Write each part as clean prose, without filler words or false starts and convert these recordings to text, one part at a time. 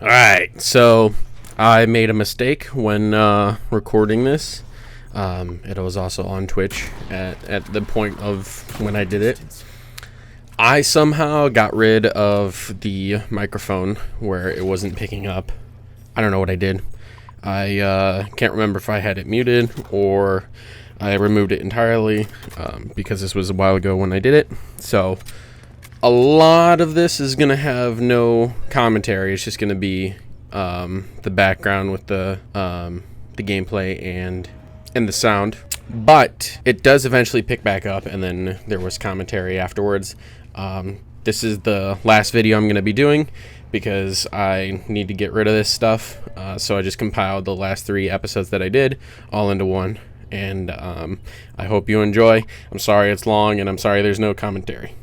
Alright, so I made a mistake when recording this. It was also on Twitch at the point of when I did it. I somehow got rid of the microphone where it wasn't picking up. I don't know what I did. I can't remember if I had it muted or I removed it entirely because this was a while ago when I did it. So a lot of this is going to have no commentary. It's just going to be the background with the gameplay and the sound. But it does eventually pick back up, and then there was commentary afterwards. This is the last video I'm going to be doing because I need to get rid of this stuff. So I just compiled the last 3 episodes that I did all into one. And I hope you enjoy. I'm sorry it's long, and I'm sorry there's no commentary.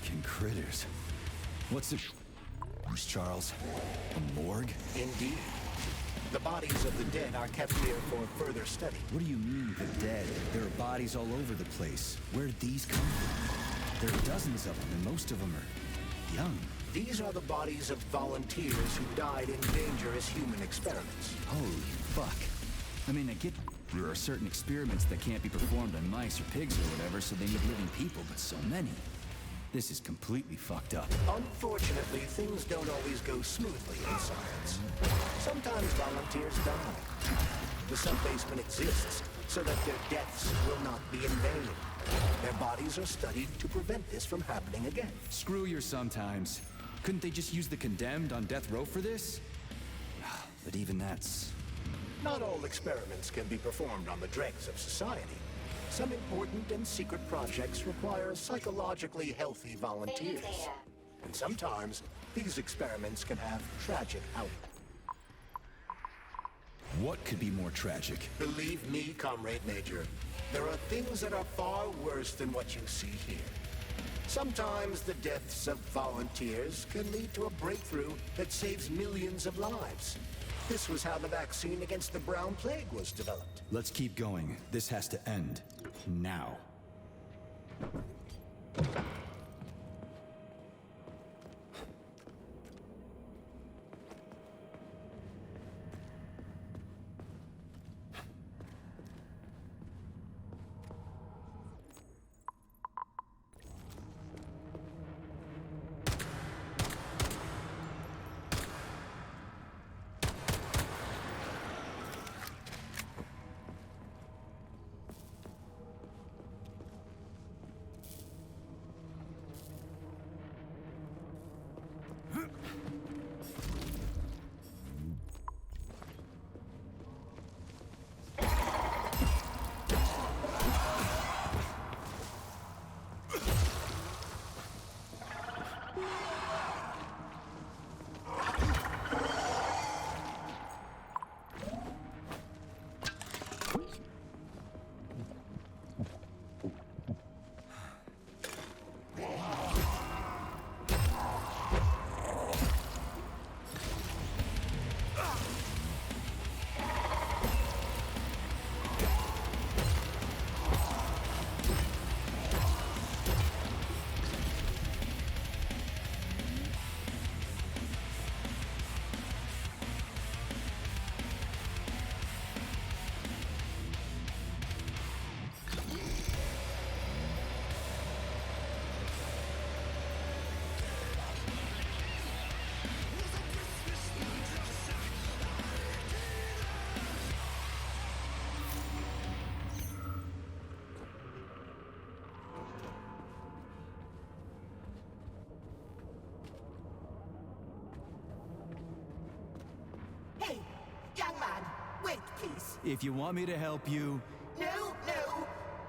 Fucking critters. What's it, Charles? A morgue? Indeed. The bodies of the dead are kept here for further study. What do you mean, the dead? There are bodies all over the place. Where did these come from? There are dozens of them, and most of them are young. These are the bodies of volunteers who died in dangerous human experiments. Holy fuck. I mean, I get there are certain experiments that can't be performed on mice or pigs or whatever, so they need living people, but so many. This is completely fucked up. Unfortunately, things don't always go smoothly in science. Sometimes volunteers die. The sub-basement exists so that their deaths will not be in vain. Their bodies are studied to prevent this from happening again. Screw your sometimes. Couldn't they just use the condemned on death row for this? But even that's... Not all experiments can be performed on the dregs of society. Some important and secret projects require psychologically healthy volunteers. And sometimes, these experiments can have tragic outcomes. What could be more tragic? Believe me, Comrade Major, there are things that are far worse than what you see here. Sometimes the deaths of volunteers can lead to a breakthrough that saves millions of lives. This was how the vaccine against the brown plague was developed. Let's keep going. This has to end. Now. If you want me to help you... No.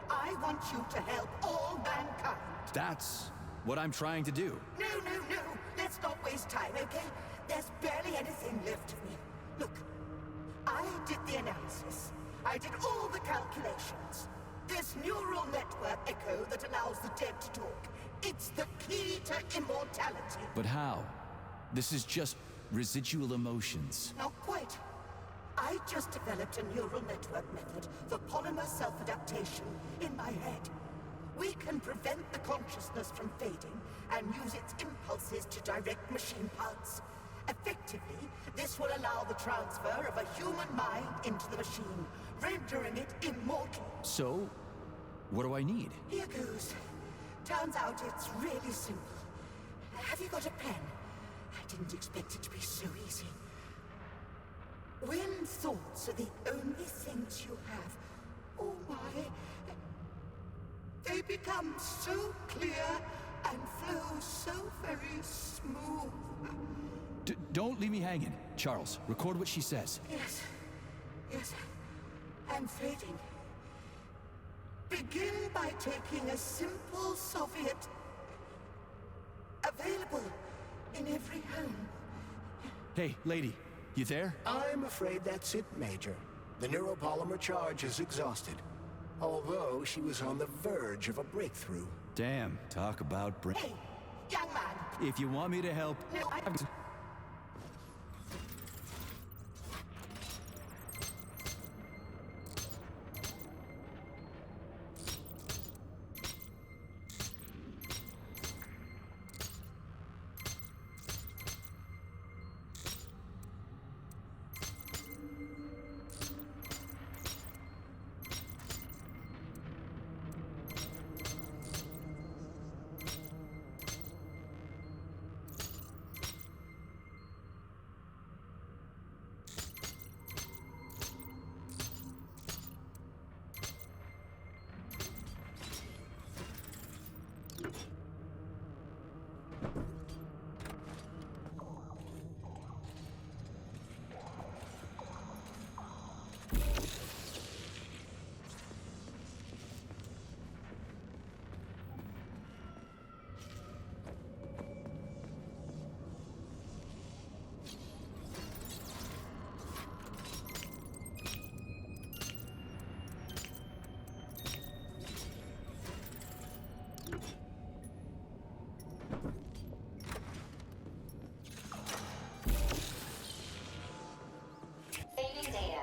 I want you to help all mankind. That's what I'm trying to do. No. Let's not waste time, okay? There's barely anything left of me. Look, I did the analysis. I did all the calculations. This neural network echo that allows the dead to talk. It's the key to immortality. But how? This is just residual emotions. Not quite. I just developed a neural network method for polymer self-adaptation in my head. We can prevent the consciousness from fading and use its impulses to direct machine parts. Effectively, this will allow the transfer of a human mind into the machine, rendering it immortal. So, what do I need? Here goes. Turns out it's really simple. Have you got a pen? I didn't expect it to be so easy. When thoughts are the only things you have, oh my, they become so clear and flow so very smooth. Don't leave me hanging. Charles, record what she says. Yes, I'm fading. Begin by taking a simple Soviet, available in every home. Hey, lady. You there? I'm afraid that's it, Major. The neuropolymer charge is exhausted. Although she was on the verge of a breakthrough. Damn, talk about Hey, Young man. If you want me to help... No, Saving data.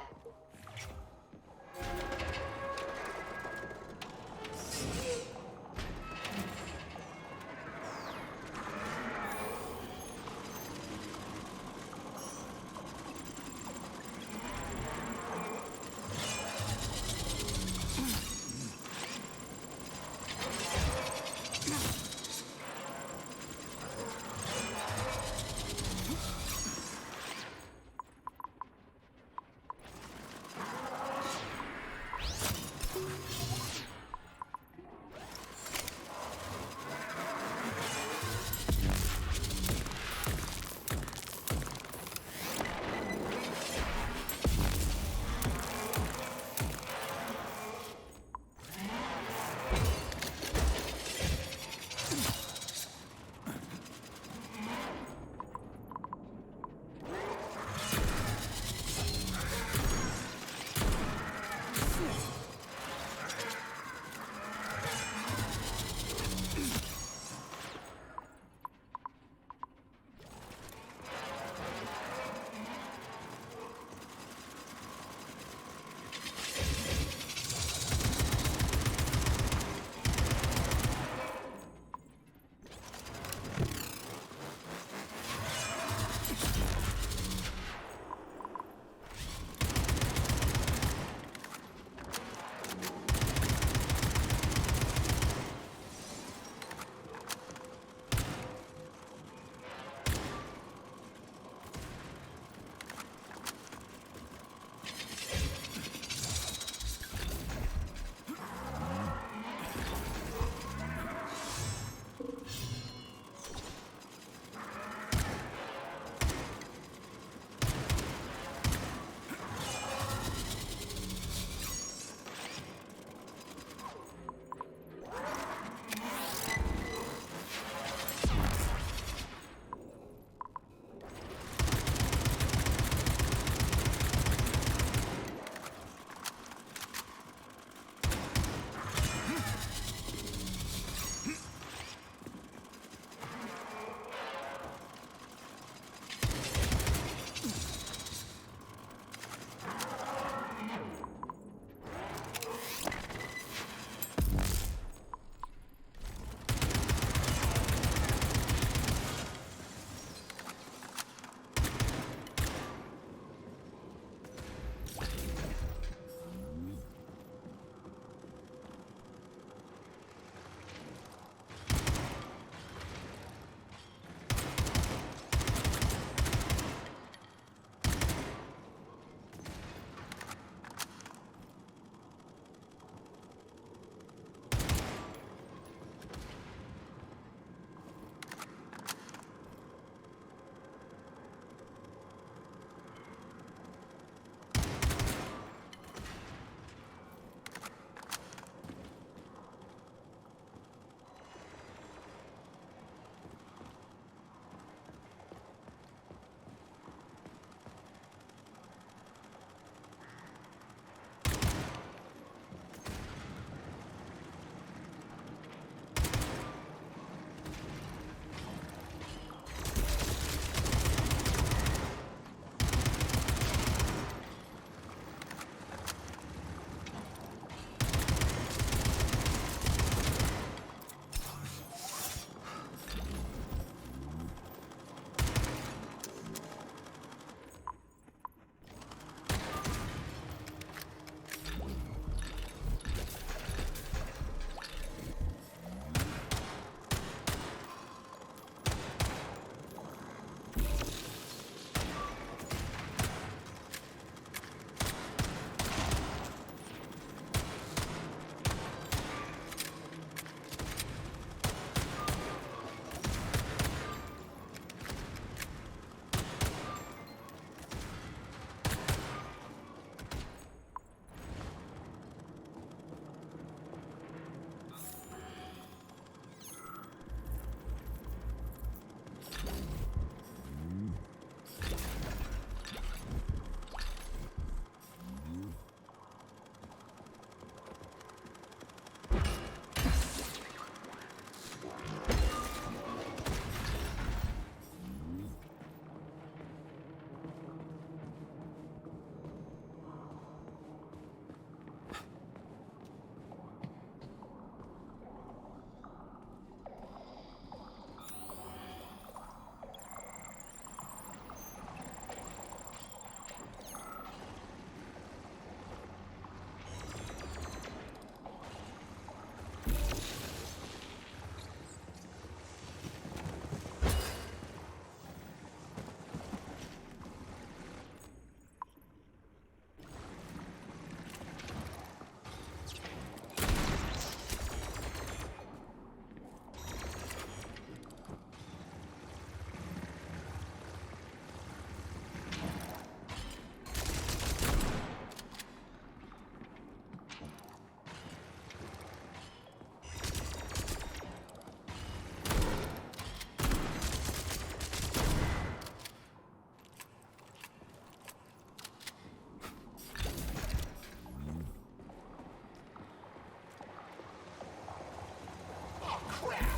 crap!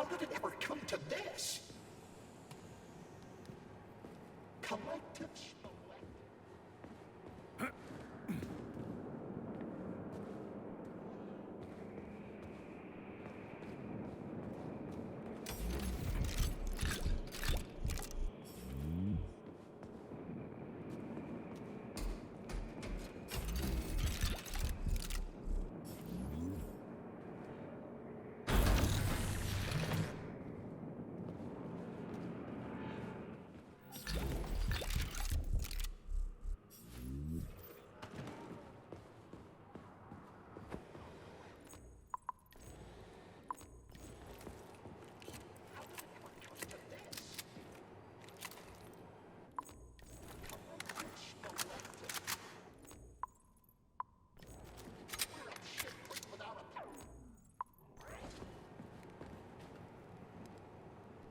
How did it ever come to this? Collective.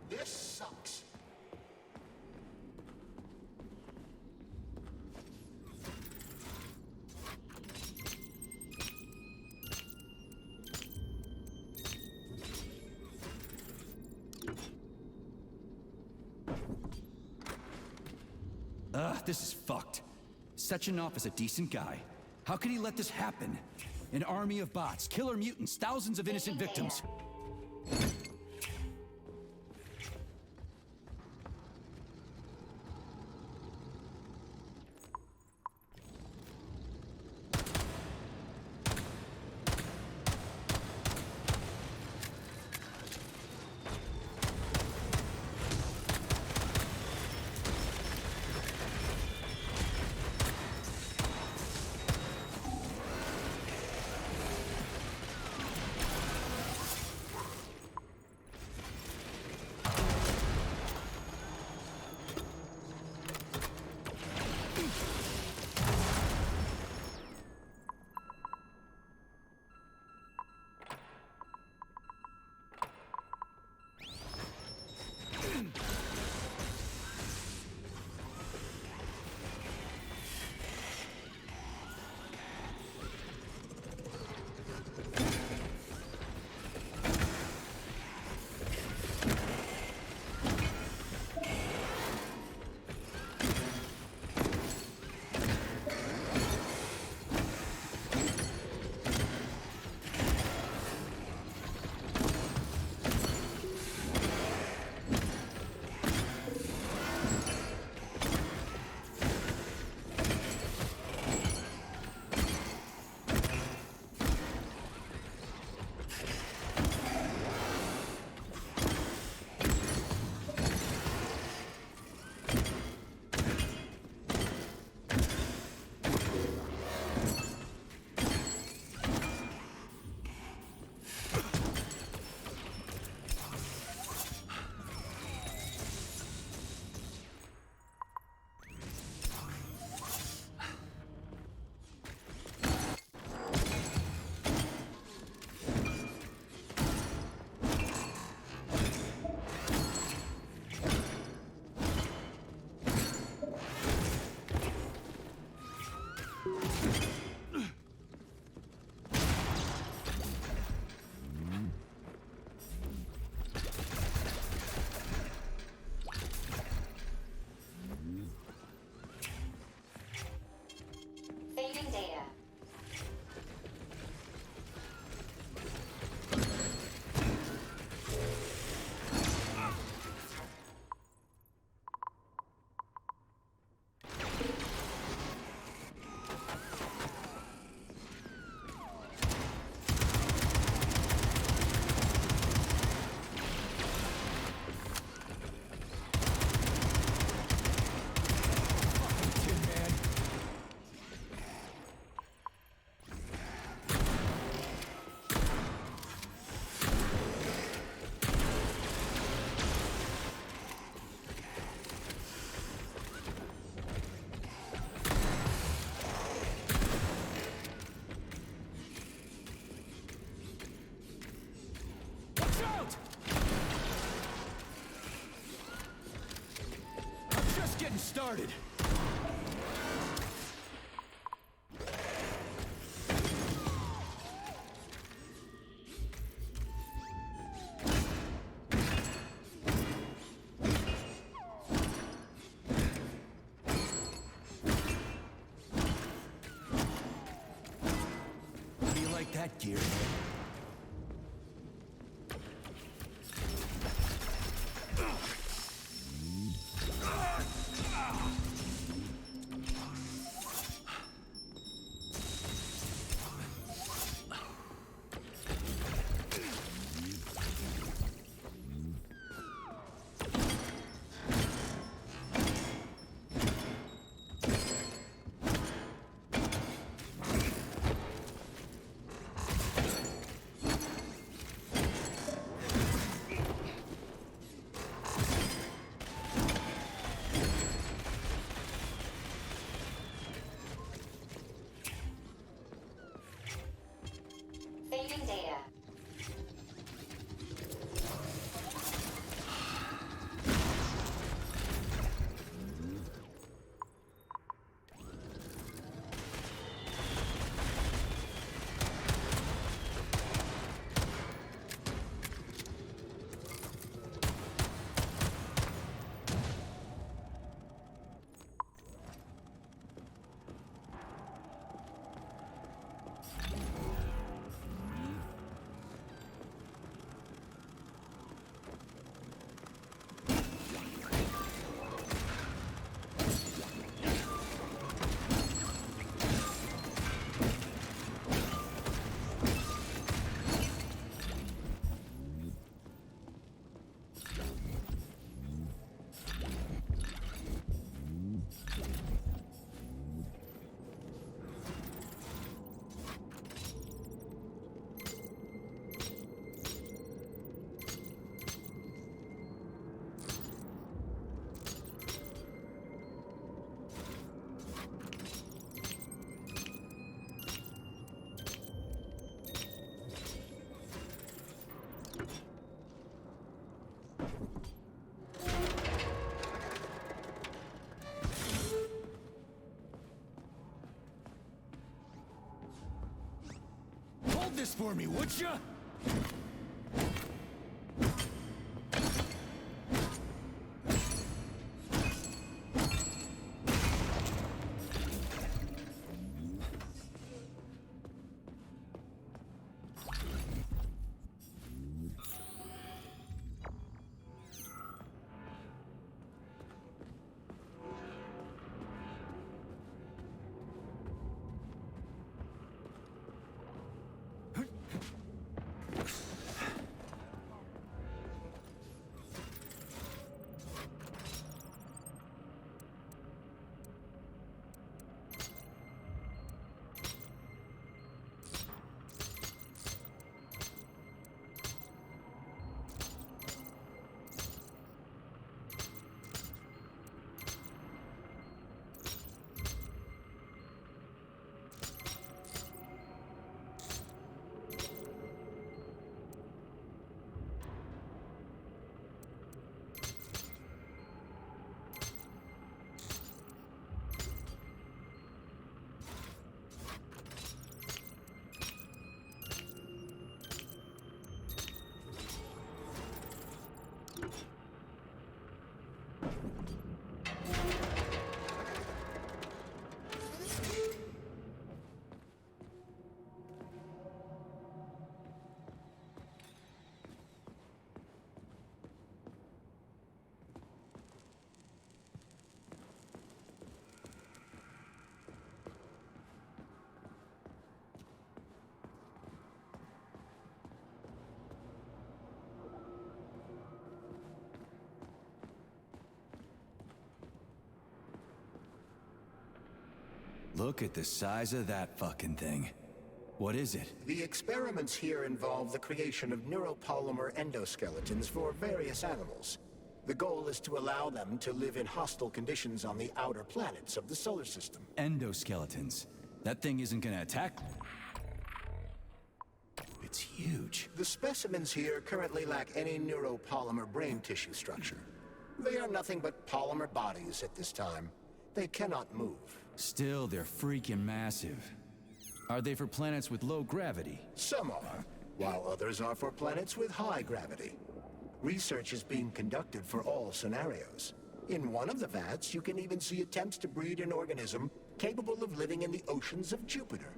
This sucks. This is fucked. Sechenov is a decent guy. How could he let this happen? An army of bots, killer mutants, thousands of innocent victims. started. How do you like that, gear? Saving data. Hold this for me, would ya? Look at the size of that fucking thing. What is it? The experiments here involve the creation of neuropolymer endoskeletons for various animals. The goal is to allow them to live in hostile conditions on the outer planets of the solar system. Endoskeletons. That thing isn't gonna attack? It's huge. The specimens here currently lack any neuropolymer brain tissue structure. They are nothing but polymer bodies at this time. They cannot move. Still, they're freaking massive. Are they for planets with low gravity? Some are, while others are for planets with high gravity. Research is being conducted for all scenarios. In one of the vats, you can even see attempts to breed an organism capable of living in the oceans of Jupiter.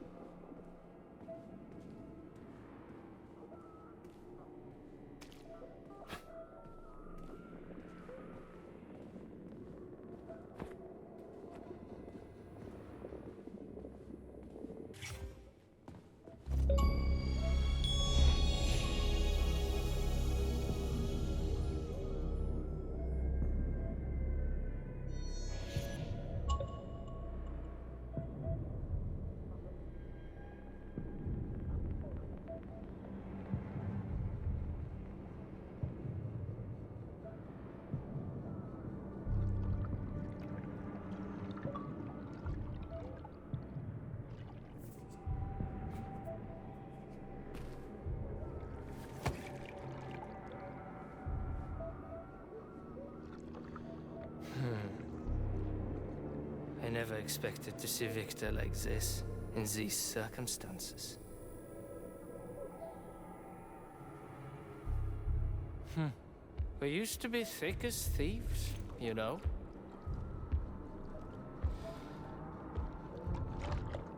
I never expected to see Victor like this, in these circumstances. We used to be thick as thieves, you know?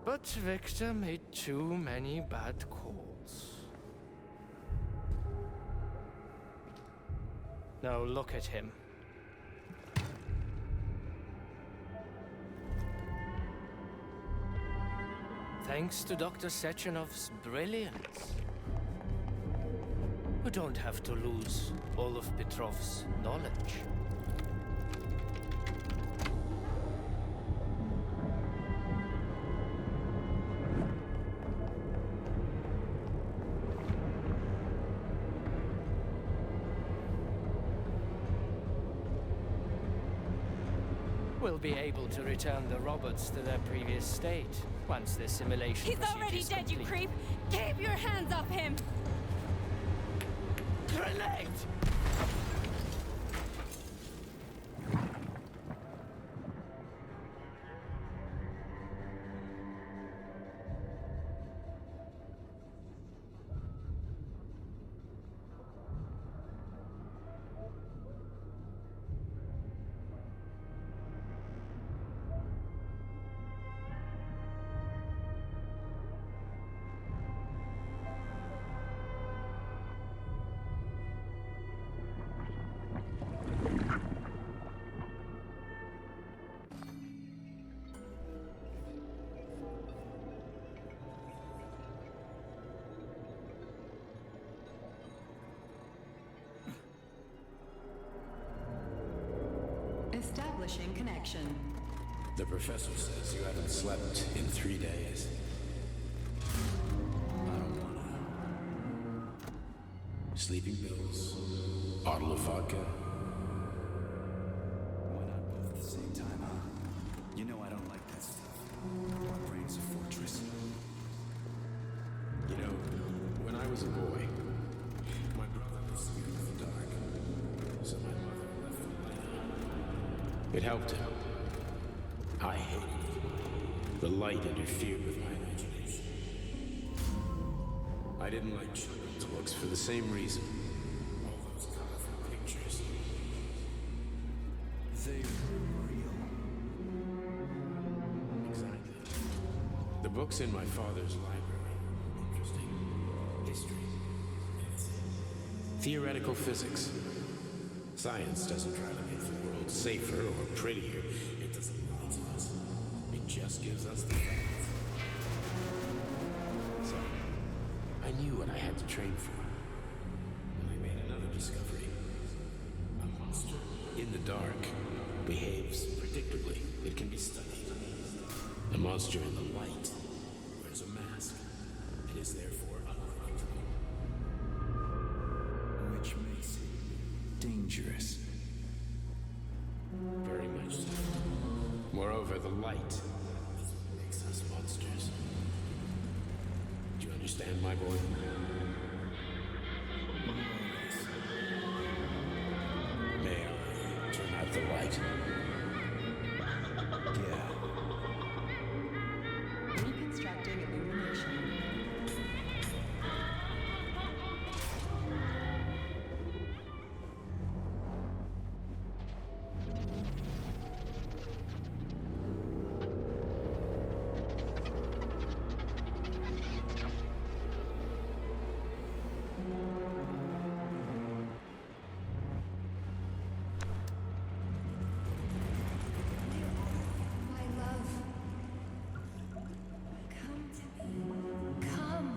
But Victor made too many bad calls. Now look at him. Thanks to Dr. Sechenov's brilliance, we don't have to lose all of Petrov's knowledge. We'll be able to return the robots to their previous state once the simulation He's already procedure's dead, you complete. creep! Keep your hands off him! Grenade! Establishing connection. The professor says you haven't slept in 3 days. I don't wanna. Sleeping pills, bottle of vodka. Why not both at the same time, huh? You know I don't like that stuff. My brain's a fortress. You know, when I was a boy, my brother was scared of the dark, so my mother left the light on. It helped him. I hated it. The light interfered with my imagination. I didn't like children's books for the same reason. All those colorful pictures. They were real. Exactly. The books in my father's library. Interesting. History. Medicine. Theoretical physics. Science doesn't try to make the world safer or prettier. It doesn't lie to us. It just gives us the facts. So, I knew what I had to train for. And I made another discovery. A monster in the dark behaves predictably. It can be studied. A monster in the light wears a mask and is therefore unpredictable. Which makes it dangerous. Very much so. Moreover, the light is what makes us monsters. Do you understand, my boy? May I the light. Yeah. Reconstructing illumination. My love. Come to me. Come.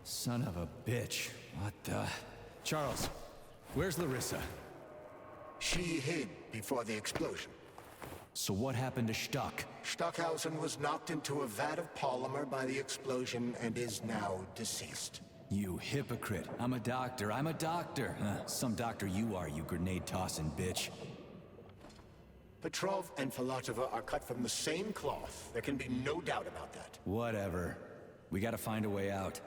Son of a bitch. What the... Charles, where's Larissa? She hid before the explosion. So what happened to Stuck? Stockhausen was knocked into a vat of polymer by the explosion and is now deceased. You hypocrite. I'm a doctor. I'm a doctor. Some doctor you are, you grenade-tossing bitch. Petrov and Filatova are cut from the same cloth. There can be no doubt about that. Whatever. We gotta find a way out.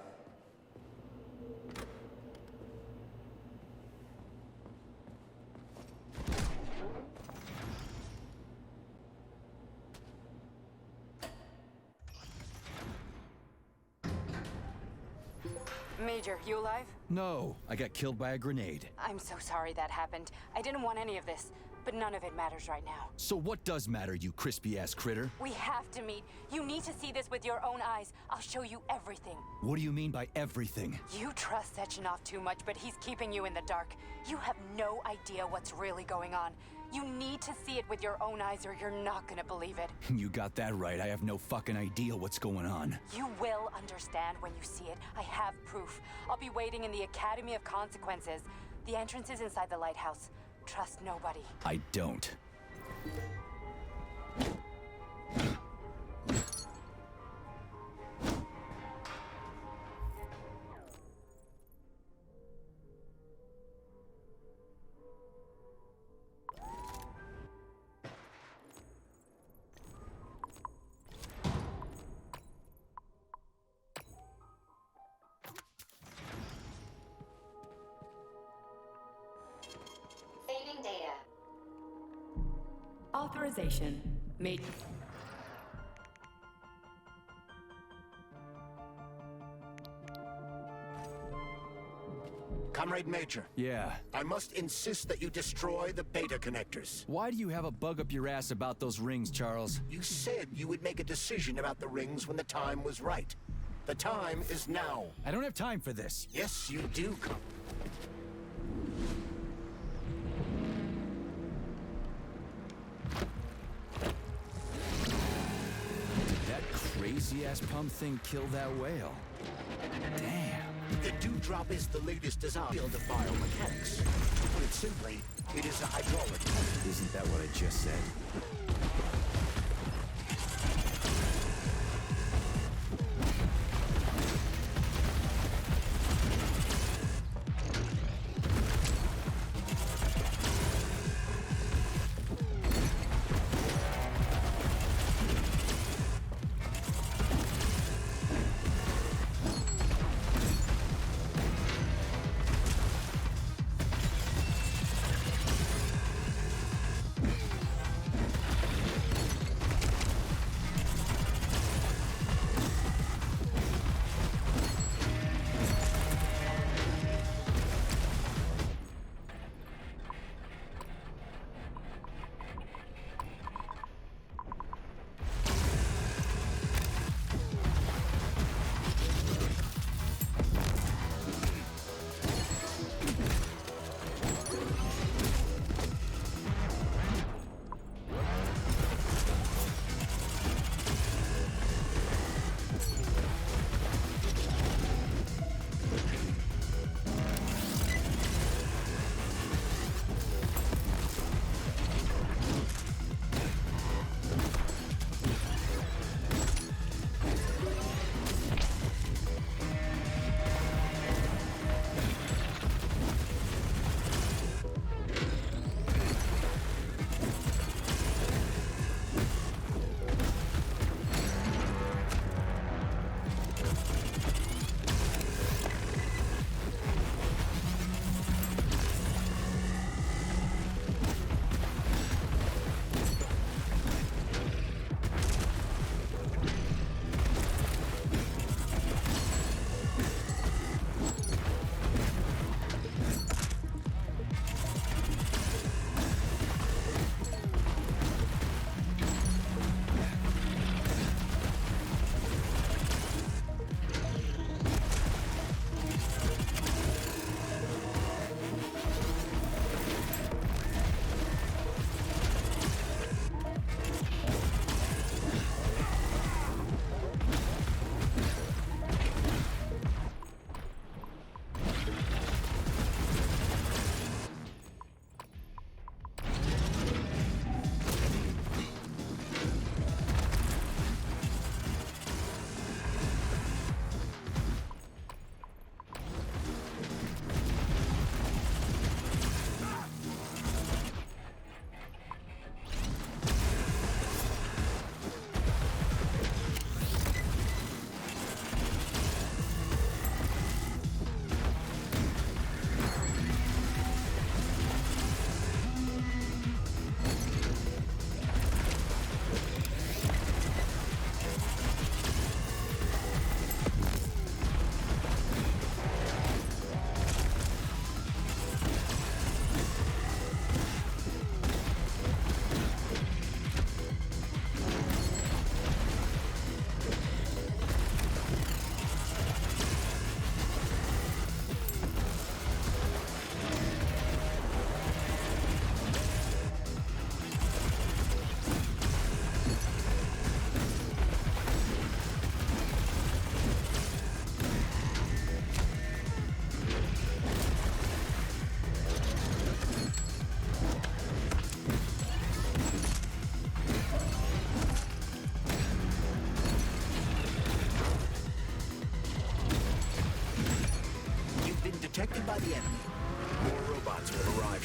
Major, you alive? No, I got killed by a grenade. I'm so sorry that happened. I didn't want any of this, but none of it matters right now. So what does matter, you crispy-ass critter? We have to meet. You need to see this with your own eyes. I'll show you everything. What do you mean by everything? You trust Sechenov too much, but he's keeping you in the dark. You have no idea what's really going on. You need to see it with your own eyes or you're not gonna believe it. You got that right. I have no fucking idea what's going on. You will understand when you see it. I have proof. I'll be waiting in the Academy of Consequences. The entrance is inside the lighthouse. Trust nobody. I don't. Saving data. Authorization. Made. Comrade Major. Yeah. I must insist that you destroy the beta connectors. Why do you have a bug up your ass about those rings, Charles? You said you would make a decision about the rings when the time was right. The time is now. I don't have time for this. Yes, you do, That crazy-ass pump thing kill that whale. Damn. The Dewdrop is the latest design field of biomechanics. To put it simply, it is a hydraulic pump. Isn't that what I just said?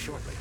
shortly.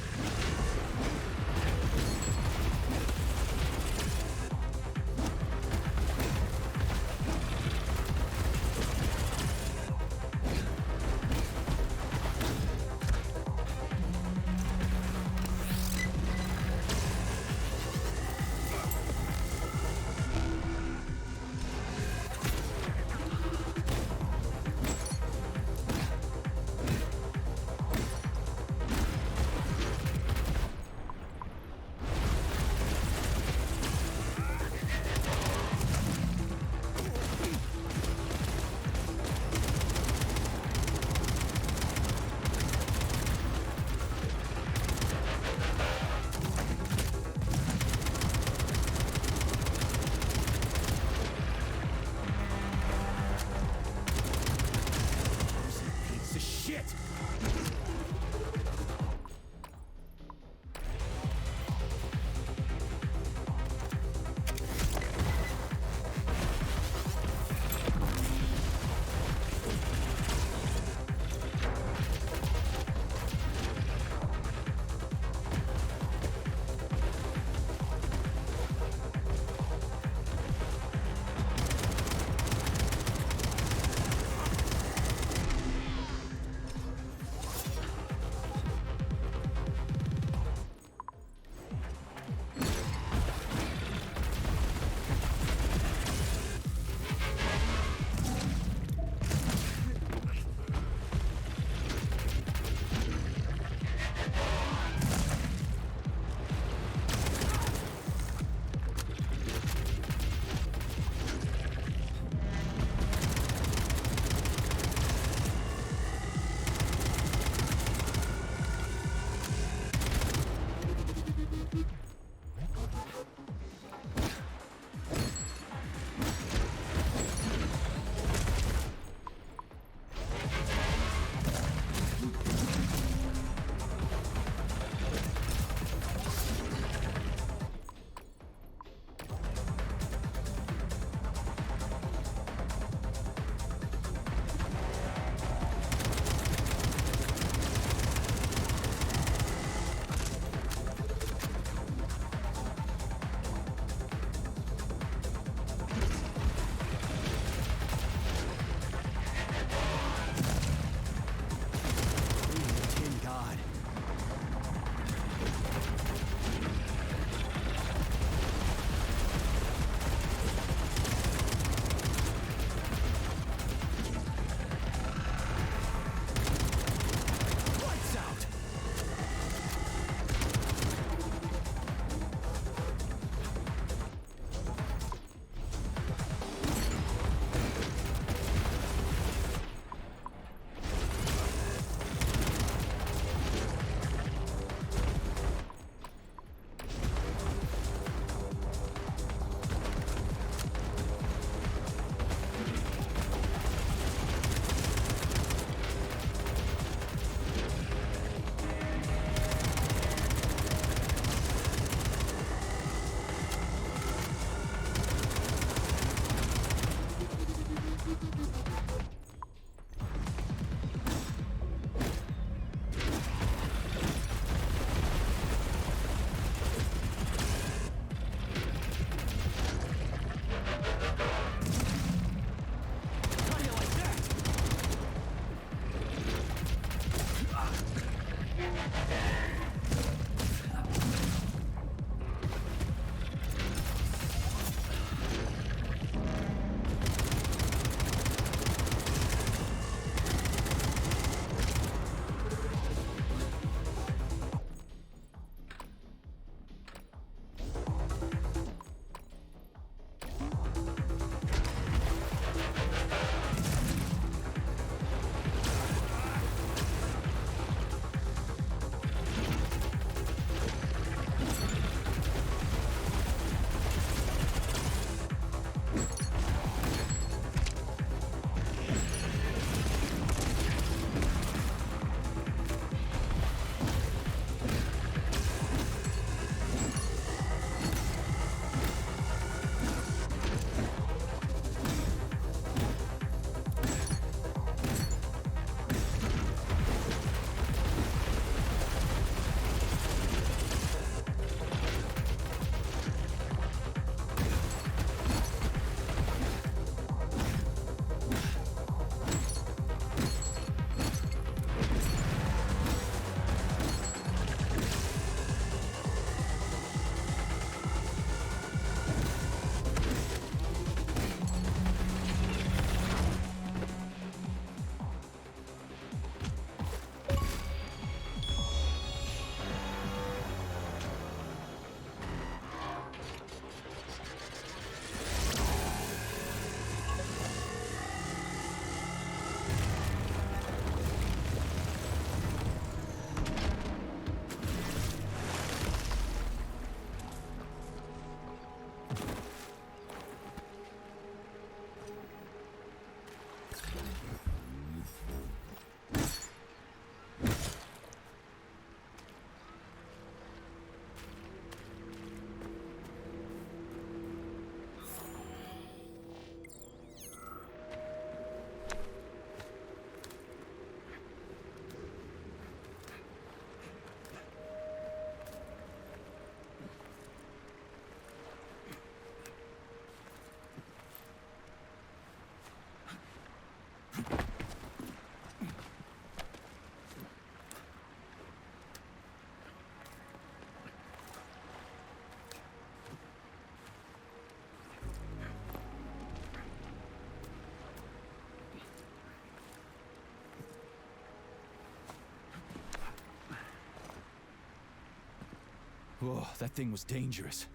Whoa, that thing was dangerous.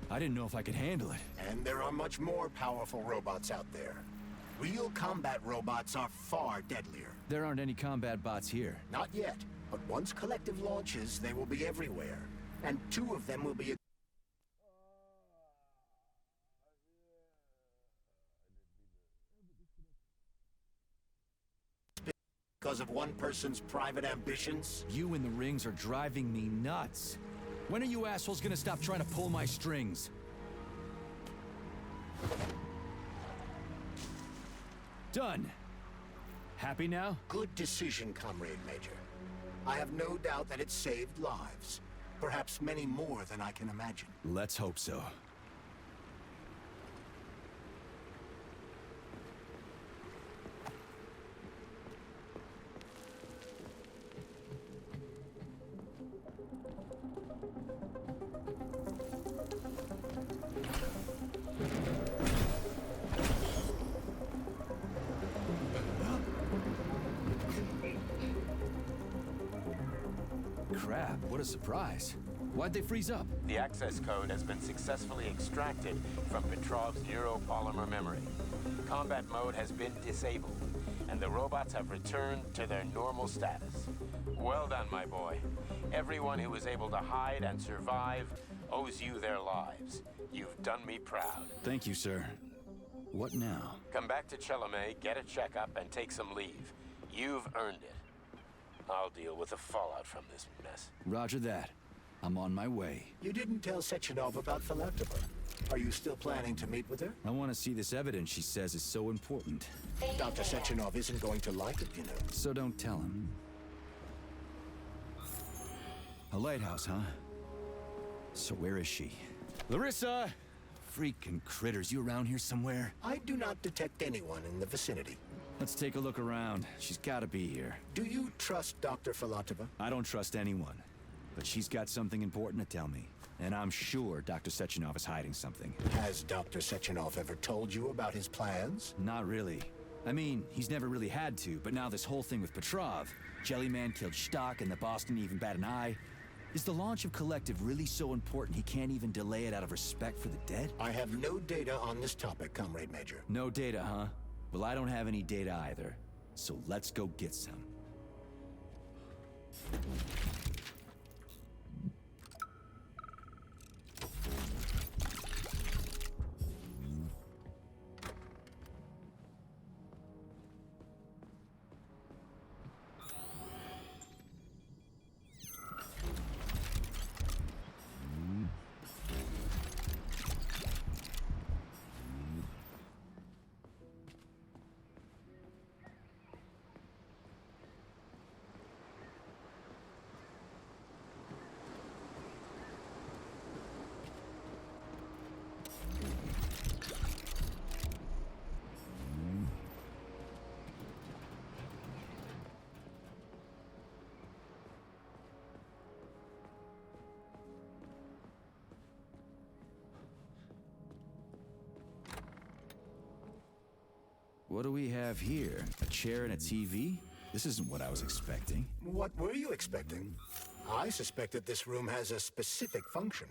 I didn't know if I could handle it. And there are much more powerful robots out there. Real combat robots are far deadlier. There aren't any combat bots here. Not yet, but once Collective launches, they will be everywhere. And 2 of them will be because of one person's private ambitions. You and the rings are driving me nuts. When are you assholes gonna stop trying to pull my strings? Done. Happy now? Good decision, Comrade Major. I have no doubt that it saved lives. Perhaps many more than I can imagine. Let's hope so. Crap, what a surprise. Why'd they freeze up? The access code has been successfully extracted from Petrov's neuropolymer memory. Combat mode has been disabled, and the robots have returned to their normal status. Well done, my boy. Everyone who was able to hide and survive owes you their lives. You've done me proud. Thank you, sir. What now? Come back to Chelome, get a checkup, and take some leave. You've earned it. I'll deal with the fallout from this mess. Roger that. I'm on my way. You didn't tell Sechenov about Philactova. Are you still planning to meet with her? I want to see this evidence she says is so important. Dr. Sechenov isn't going to like it, you know. So don't tell him. A lighthouse, huh? So where is she? Larissa! Freaking critters, you around here somewhere? I do not detect anyone in the vicinity. Let's take a look around. She's gotta be here. Do you trust Dr. Filatova? I don't trust anyone. But she's got something important to tell me. And I'm sure Dr. Sechenov is hiding something. Has Dr. Sechenov ever told you about his plans? Not really. I mean, he's never really had to, but now this whole thing with Petrov, Jellyman killed Stock and the boss didn't even bat an eye. Is the launch of Collective really so important he can't even delay it out of respect for the dead? I have no data on this topic, Comrade Major. No data, huh? Well, I don't have any data either. So let's go get some. What do we have here? A chair and a TV? This isn't what I was expecting. What were you expecting? I suspected this room has a specific function.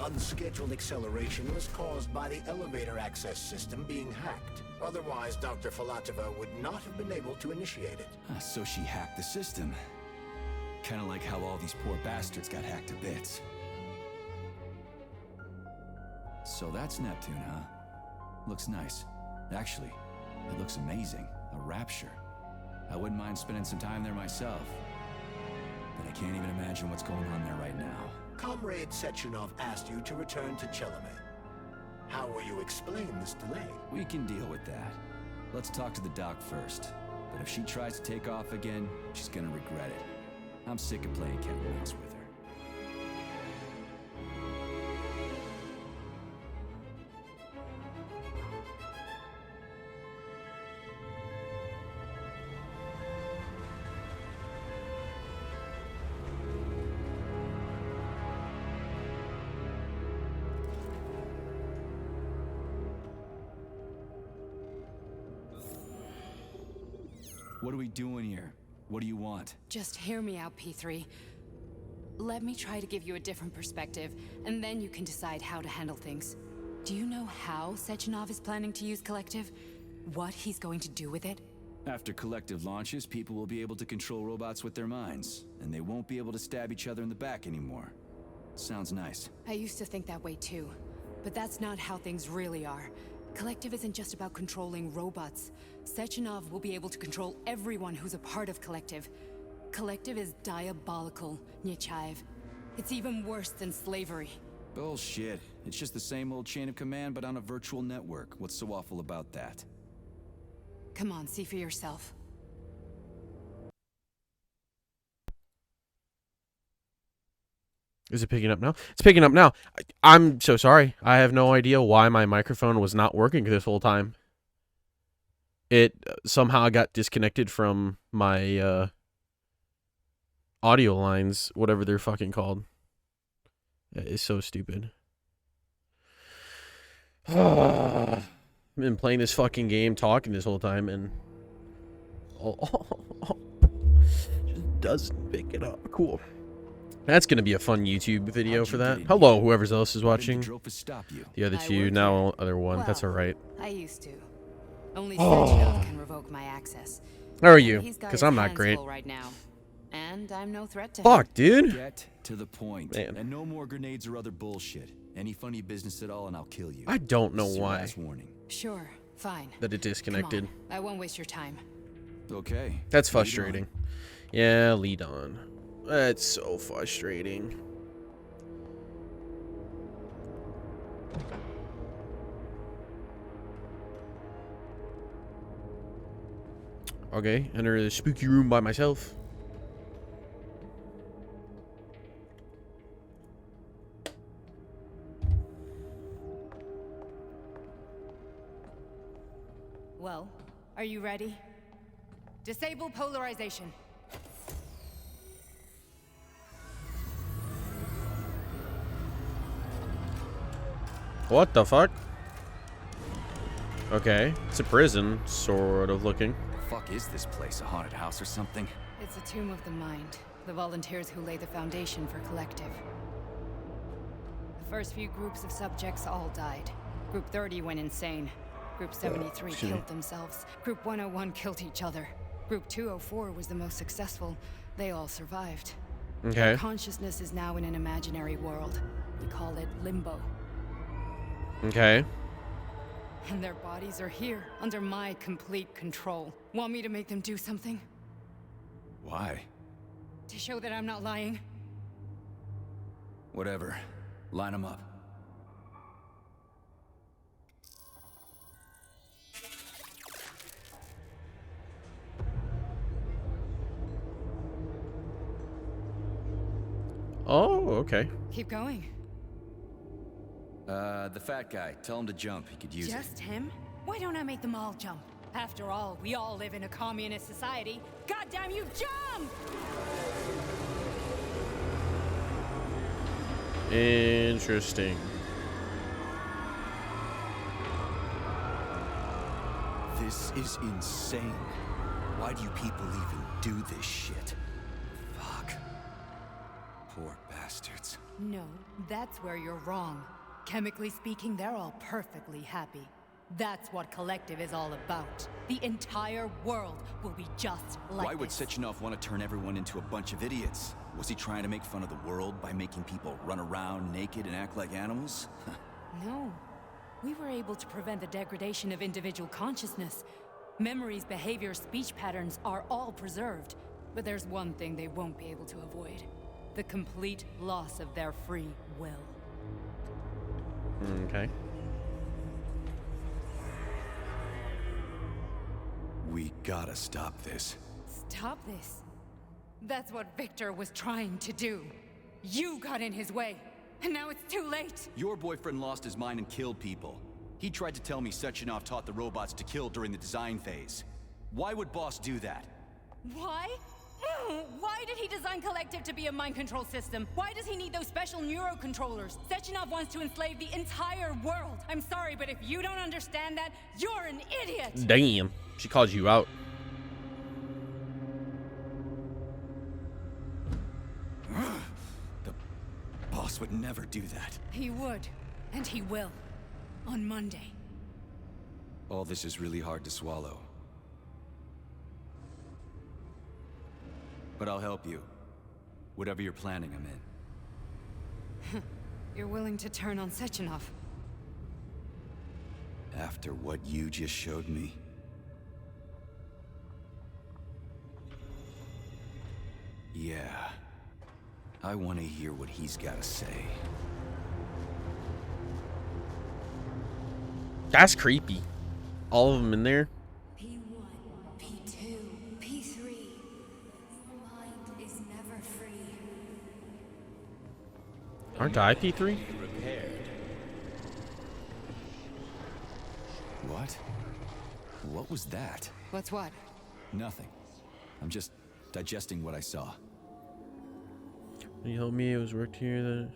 Unscheduled acceleration was caused by the elevator access system being hacked. Otherwise, Dr. Filatova would not have been able to initiate it. So she hacked the system. Kinda like how all these poor bastards got hacked to bits. So that's Neptune, huh? Looks nice. Actually, it looks amazing. A rapture. I wouldn't mind spending some time there myself. But I can't even imagine what's going on there right now. Comrade Sechenov asked you to return to Chelome. How will you explain this delay? We can deal with that. Let's talk to the doc first. But if she tries to take off again, she's gonna regret it. I'm sick of playing cat and mouse with her. What are we doing here? What do you want? Just hear me out, P3. Let me try to give you a different perspective, and then you can decide how to handle things. Do you know how Sechenov is planning to use Collective? What he's going to do with it? After Collective launches, people will be able to control robots with their minds, and they won't be able to stab each other in the back anymore. Sounds nice. I used to think that way too, but that's not how things really are. Collective isn't just about controlling robots. Sechenov will be able to control everyone who's a part of Collective. Collective is diabolical, Nick.T.G. It's even worse than slavery. Bullshit. It's just the same old chain of command, but on a virtual network. What's so awful about that? Come on, see for yourself. Is it picking up now? It's picking up now. I'm so sorry. I have no idea why my microphone was not working this whole time. It somehow got disconnected from my audio lines, whatever they're fucking called. It's so stupid. I've been playing this fucking game, talking this whole time, and just doesn't pick it up. Cool. That's gonna be a fun YouTube video for that. Hello, whoever else is watching. The other two, now other one. That's alright. I used to. Only Sechenov can revoke my access. How are you? Because I'm not great. Right now. And I'm no threat to Fuck, dude. Get to the point. Man. And no more grenades or other bullshit. Any funny business at all and I'll kill you. I don't know This is your why last warning. Sure, fine. that it disconnected. Come on. I won't waste your time. Okay. That's lead frustrating. on. Yeah, lead on. That's so frustrating. Okay, enter the spooky room by myself. Well, are you ready? Disable polarization. What the fuck? Okay, it's a prison, sort of looking. The fuck is this place? A haunted house or something? It's a tomb of the mind. The volunteers who lay the foundation for Collective. The first few groups of subjects all died. Group 30 went insane. Group 73 killed themselves. Group 101 killed each other. Group 204 was the most successful. They all survived. Okay. Their consciousness is now in an imaginary world. We call it Limbo. Okay. And their bodies are here, under my complete control. Want me to make them do something? Why? To show that I'm not lying? Whatever. Line them up. Oh, okay. Keep going. The fat guy. Tell him to jump. He could use it. Just him? Why don't I make them all jump? After all, we all live in a communist society. Goddamn you, jump! Interesting. This is insane. Why do you people even do this shit? Fuck. Poor bastards. No, that's where you're wrong. Chemically speaking, they're all perfectly happy. That's what Collective is all about. The entire world will be just like Why would this. Sechenov want to turn everyone into a bunch of idiots? Was he trying to make fun of the world by making people run around naked and act like animals? No. We were able to prevent the degradation of individual consciousness. Memories, behavior, speech patterns are all preserved. But there's one thing they won't be able to avoid. The complete loss of their free will. Okay. We gotta stop this. Stop this. That's what Victor was trying to do. You got in his way, and now it's too late. Your boyfriend lost his mind and killed people. He tried to tell me Sechenov taught the robots to kill during the design phase. Why would Boss do that? Why? Why did he design Collective to be a mind control system? Why does he need those special neurocontrollers? Sechenov wants to enslave the entire world. I'm sorry, but if you don't understand that, you're an idiot! Damn. She called you out. boss would never do that. He would, and he will. On Monday. All this is really hard to swallow. But I'll help you. Whatever you're planning, I'm in. You're willing to turn on Sechenov? After what you just showed me? Yeah. I want to hear what he's got to say. That's creepy. All of them in there. P1, P2, P3. Your mind is never free. Aren't I P3? What? What was that? What's what? Nothing. I'm just digesting what I saw. Can you help me? It was worked here that.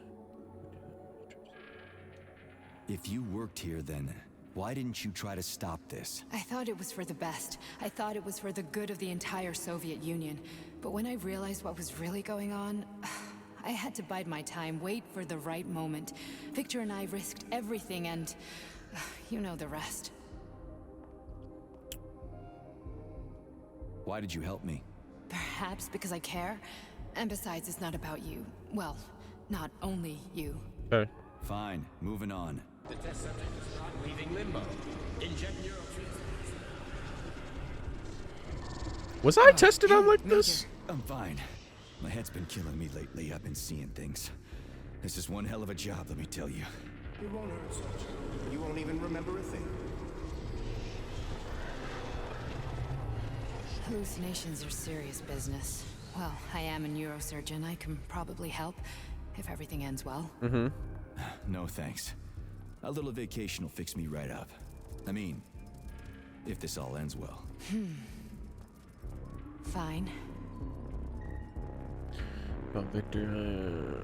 If you worked here, then why didn't you try to stop this? I thought it was for the best. I thought it was for the good of the entire Soviet Union. But when I realized what was really going on, I had to bide my time, wait for the right moment. Victor and I risked everything and you know the rest. Why did you help me? Perhaps because I care. And besides, it's not about you. Well, not only you. Okay. Fine, moving on. The test subject is not leaving limbo. Inject neurotransmitters. Was I tested on like this? I'm fine. My head's been killing me lately. I've been seeing things. This is one hell of a job, let me tell you. It won't hurt, Sergeant. You won't even remember a thing. Hallucinations are serious business. Well, I am a neurosurgeon. I can probably help, if everything ends well. Mm-hmm. No thanks. A little vacation will fix me right up. I mean, if this all ends well. Fine. Oh, Victor.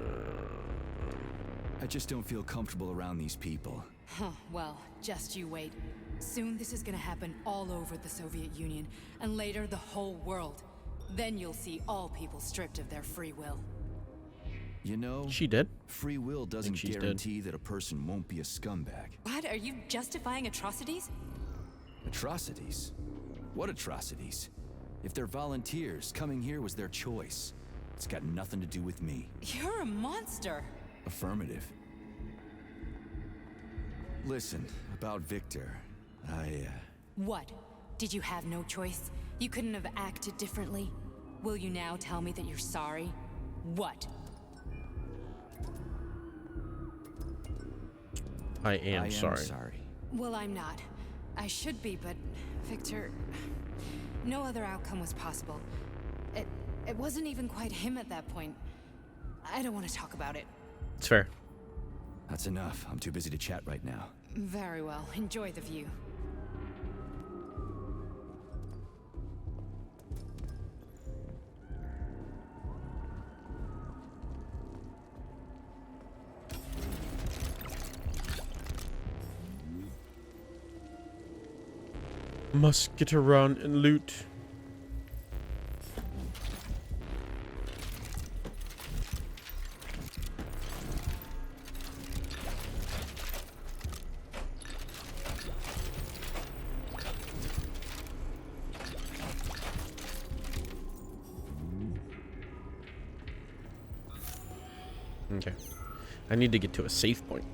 I just don't feel comfortable around these people. Huh, well, just you wait. Soon this is gonna happen all over the Soviet Union, and later the whole world. Then you'll see all people stripped of their free will. You know, She did. free will doesn't she's dead. guarantee that a person won't be a scumbag. What? Are you justifying atrocities? Atrocities? What atrocities? If they're volunteers, coming here was their choice. It's got nothing to do with me. You're a monster. Affirmative. Listen, about Victor, What? Did you have no choice? You couldn't have acted differently? Will you now tell me that you're sorry? What? I am sorry. sorry. Well, I'm not. I should be, but Victor... No other outcome was possible. It wasn't even quite him at that point. I don't want to talk about it. It's fair. That's enough. I'm too busy to chat right now. Very well. Enjoy the view. Must get around and loot. Okay. I need to get to a safe point.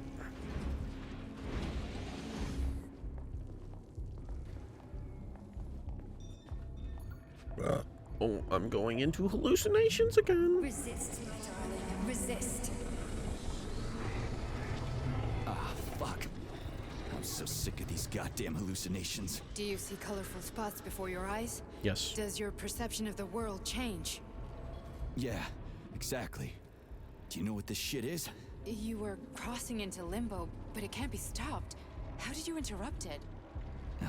Oh, I'm going into hallucinations again. Resist, my darling. Resist. Ah, fuck. I'm so sick of these goddamn hallucinations. Do you see colorful spots before your eyes? Yes. Does your perception of the world change? Yeah, exactly. Do you know what this shit is? You were crossing into limbo, but it can't be stopped. How did you interrupt it?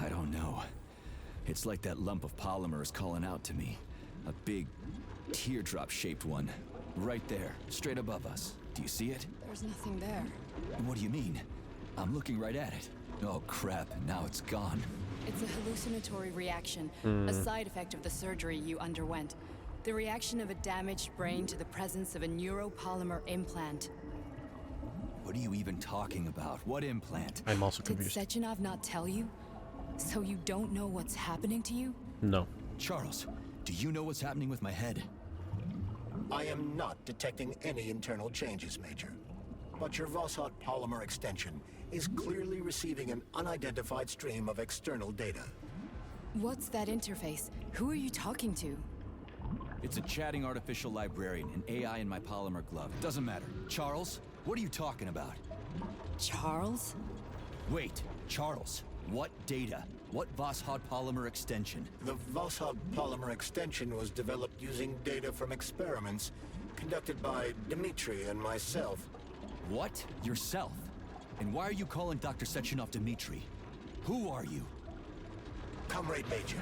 I don't know. It's like that lump of polymer is calling out to me. A big, teardrop-shaped one. Right there, straight above us. Do you see it? There's nothing there. What do you mean? I'm looking right at it. Oh crap, now it's gone. It's a hallucinatory reaction, a side effect of the surgery you underwent. The reaction of a damaged brain to the presence of a neuropolymer implant. What are you even talking about? What implant? I'm also Did confused. Sechenov not tell you? So you don't know what's happening to you? No. Charles, do you know what's happening with my head? I am not detecting any internal changes, Major. But your Voskhod polymer extension is clearly receiving an unidentified stream of external data. What's that interface? Who are you talking to? It's a chatting artificial librarian, an AI in my polymer glove. Doesn't matter. Charles, what are you talking about? Charles? Wait, Charles, what data? What Voskhod polymer extension? The Voskhod polymer extension was developed using data from experiments conducted by Dmitri and myself. What? Yourself? And why are you calling Dr. Sechenov Dmitri? Who are you? Comrade Major,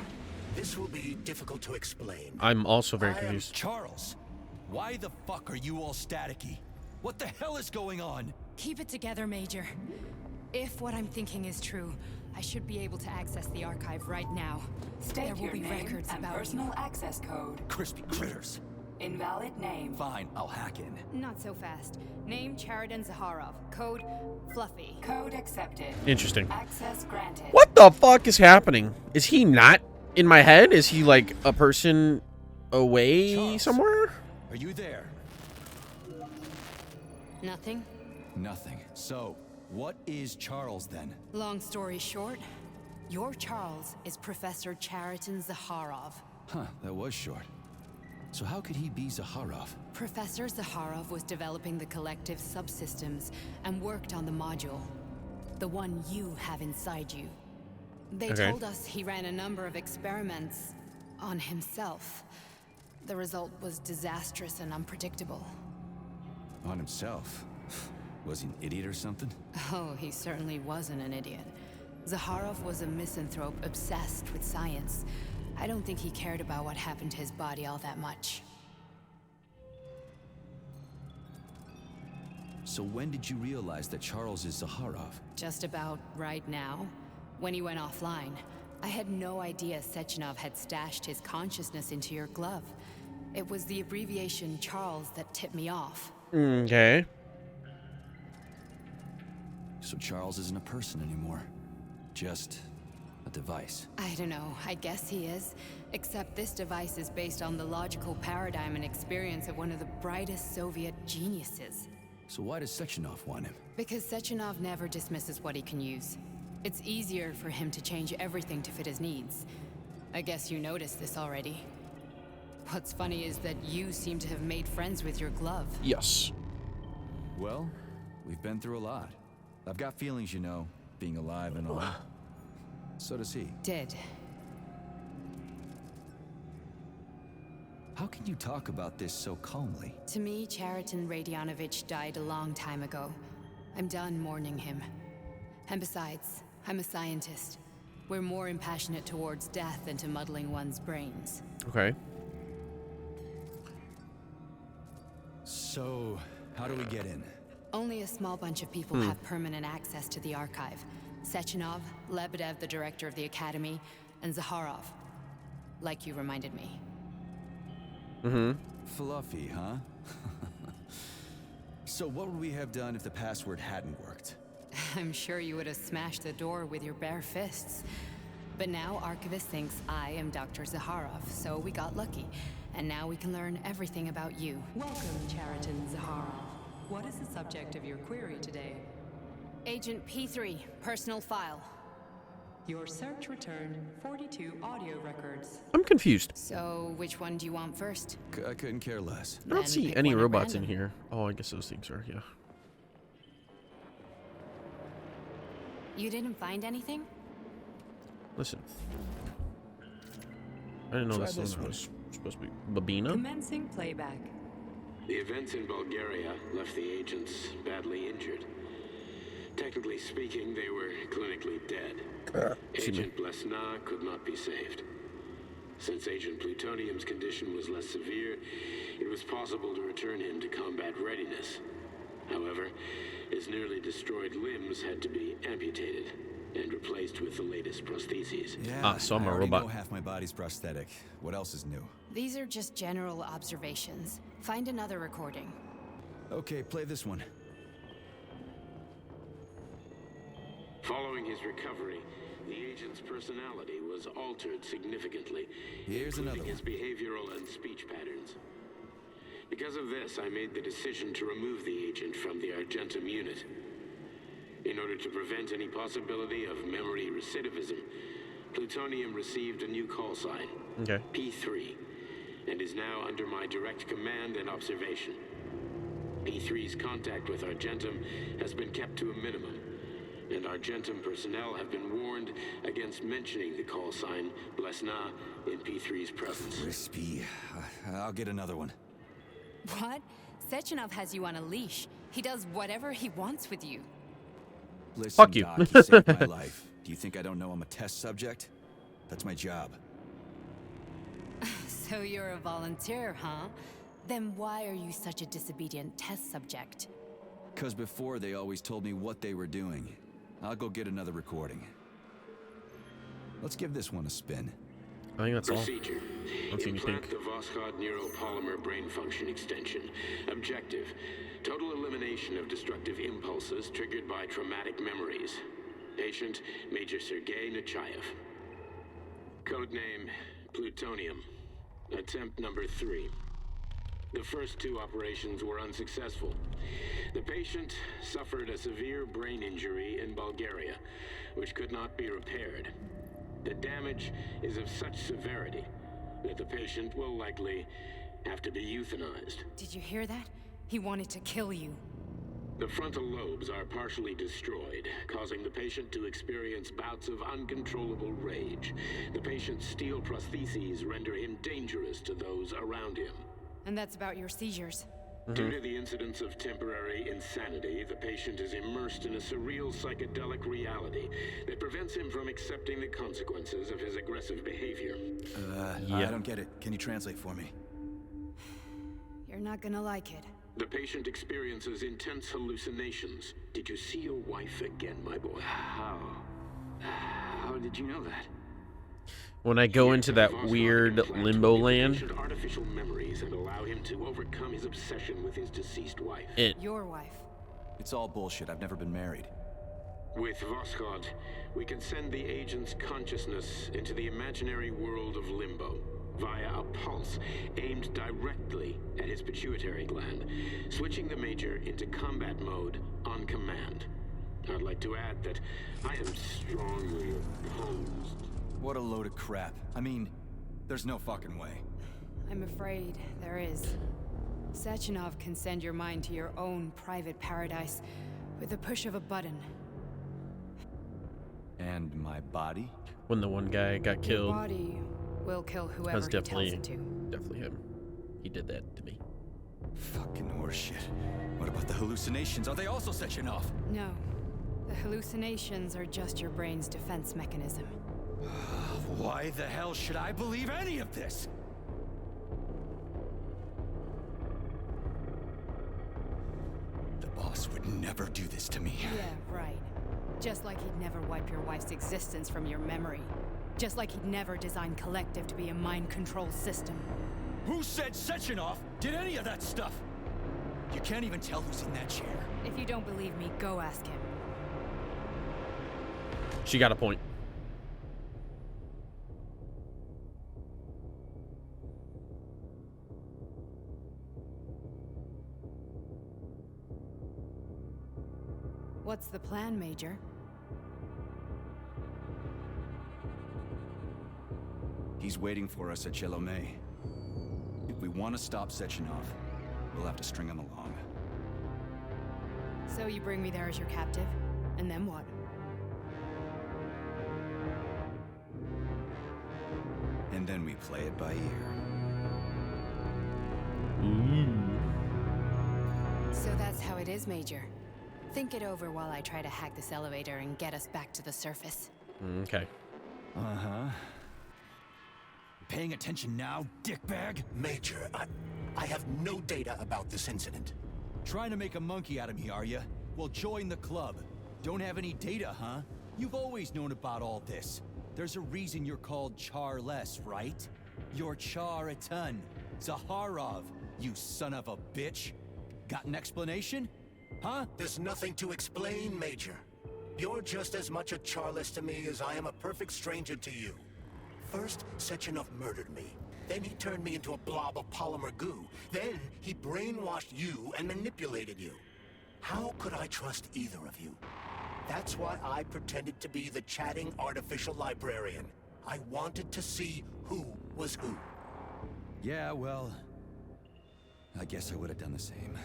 this will be difficult to explain. I'm also very confused. Charles, why the fuck are you all staticky? What the hell is going on? Keep it together, Major. If what I'm thinking is true, I should be able to access the archive right now. State there will your be name records and about personal you. access code. Crispy critters. Invalid name. Fine, I'll hack in. Not so fast. Name Cheriton Zaharov. Code Fluffy. Code accepted. Interesting. Access granted. What the fuck is happening? Is he not in my head? Is he like a person away Charles, somewhere? Are you there? Nothing? Nothing. So, what is Charles then? Long story short, your Charles is Professor Cheriton Zaharov. Huh, that was short. So how could he be Zaharov? Professor Zaharov was developing the collective subsystems and worked on the module. The one you have inside you. They told us he ran a number of experiments on himself. The result was disastrous and unpredictable. On himself? Was he an idiot or something? Oh, he certainly wasn't an idiot. Zaharov was a misanthrope obsessed with science. I don't think he cared about what happened to his body all that much. So when did you realize that Charles is Zaharov? Just about right now, when he went offline. I had no idea Sechenov had stashed his consciousness into your glove. It was the abbreviation Charles that tipped me off. Okay. So Charles isn't a person anymore. Just a device. I don't know, I guess he is. Except this device is based on the logical paradigm and experience of one of the brightest Soviet geniuses. So why does Sechenov want him? Because Sechenov never dismisses what he can use. It's easier for him to change everything to fit his needs. I guess you noticed this already. What's funny is that you seem to have made friends with your glove. Yes. Well, we've been through a lot. I've got feelings, you know, being alive and all. So does he. Did. How can you talk about this so calmly? To me, Cheriton Radionovich died a long time ago. I'm done mourning him. And besides, I'm a scientist. We're more impassionate towards death than to muddling one's brains. Okay. So, how do we get in? Only a small bunch of people have permanent access to the archive. Sechenov, Lebedev, the director of the Academy, and Zaharov. Like you reminded me. Fluffy, huh? So what would we have done if the password hadn't worked? I'm sure you would have smashed the door with your bare fists. But now Archivist thinks I am Dr. Zaharov, so we got lucky. And now we can learn everything about you. Welcome, Cheriton Zaharov. What is the subject of your query today? Agent P3, personal file. Your search returned 42 audio records. I'm confused. So, which one do you want first? I couldn't care less. I don't Then see pick any one at robots in random. here. Oh, I guess those things are, yeah. You didn't find anything? Listen. I didn't know Try this this one one. was supposed to be Babina. Commencing playback. The events in Bulgaria left the agents badly injured. Technically speaking, they were clinically dead. Excuse me. Agent Blesna could not be saved. Since Agent Plutonium's condition was less severe, it was possible to return him to combat readiness. However, his nearly destroyed limbs had to be amputated and replaced with the latest prostheses. Yeah, so I'm a I already robot. know half my body's prosthetic. What else is new? These are just general observations. Find another recording. Okay, play this one. Following his recovery, the agent's personality was altered significantly, Here's including another his behavioral and speech patterns. Because of this, I made the decision to remove the agent from the Argentum unit. In order to prevent any possibility of memory recidivism, Plutonium received a new call sign, Okay. P3, and is now under my direct command and observation. P3's contact with Argentum has been kept to a minimum, and Argentum personnel have been warned against mentioning the call sign Blesna in P3's presence. Crispy. I'll get another one. What? Sechenov has you on a leash. He does whatever he wants with you. Listen, Fuck you. Doc, you saved my life. Do you think I don't know I'm a test subject? That's my job. So you're a volunteer, huh? Then why are you such a disobedient test subject? 'Cause before they always told me what they were doing. I'll go get another recording. Let's give this one a spin. I think that's all. Procedure. Don't see Implant anything. the Voskhod neuropolymer brain function extension. Objective. Total elimination of destructive impulses triggered by traumatic memories. Patient, Major Sergei Nechayev. Codename, Plutonium. Attempt number 3. The first 2 operations were unsuccessful. The patient suffered a severe brain injury in Bulgaria, which could not be repaired. The damage is of such severity that the patient will likely have to be euthanized. Did you hear that? He wanted to kill you. The frontal lobes are partially destroyed, causing the patient to experience bouts of uncontrollable rage. The patient's steel prostheses render him dangerous to those around him. And that's about your seizures. Due to the incidence of temporary insanity, the patient is immersed in a surreal psychedelic reality that prevents him from accepting the consequences of his aggressive behavior. I don't get it. Can you translate for me? You're not gonna like it. The patient experiences intense hallucinations. Did you see your wife again, my boy? How did you know that? When I go into that weird limbo land, Artificial memories and allow him to overcome his obsession with his deceased wife. Your wife. It's all bullshit. I've never been married. With Voskhod, we can send the agent's consciousness into the imaginary world of limbo via a pulse aimed directly at his pituitary gland, switching the Major into combat mode on command. I'd like to add that I am strongly opposed. What a load of crap. I mean, there's no fucking way. I'm afraid there is. Sechenov can send your mind to your own private paradise with the push of a button. And my body? when the one guy got killed, Your body will kill whoever that's he tells it definitely him. He did that to me. Fucking horseshit. What about the hallucinations? Are they also Sechenov? No. The hallucinations are just your brain's defense mechanism. Why the hell should I believe any of this? The boss would never do this to me. Yeah, right. Just like he'd never wipe your wife's existence from your memory. Just like he'd never design Collective to be a mind control system. Who said Sechenov did any of that stuff? You can't even tell who's in that chair. If you don't believe me, go ask him. She got a point. What's the plan, Major? He's waiting for us at Chelomey. If we want to stop Sechenov, we'll have to string him along. So you bring me there as your captive, and then what? And then we play it by ear. So that's how it is, Major. Think it over while I try to hack this elevator and get us back to the surface. Okay. Uh-huh. Paying attention now, dickbag? Major, I have no data about this incident. Trying to make a monkey out of me, are you? Well, join the club. Don't have any data, huh? You've always known about all this. There's a reason you're called Charless, right? You're Char a ton. Zaharov, you son of a bitch. Got an explanation? Huh? There's nothing to explain, Major. You're just as much a Charless to me as I am a perfect stranger to you. First, Sechenov murdered me. Then he turned me into a blob of polymer goo. Then he brainwashed you and manipulated you. How could I trust either of you? That's why I pretended to be the chatting artificial librarian. I wanted to see who was who. Yeah, well, I guess I would have done the same.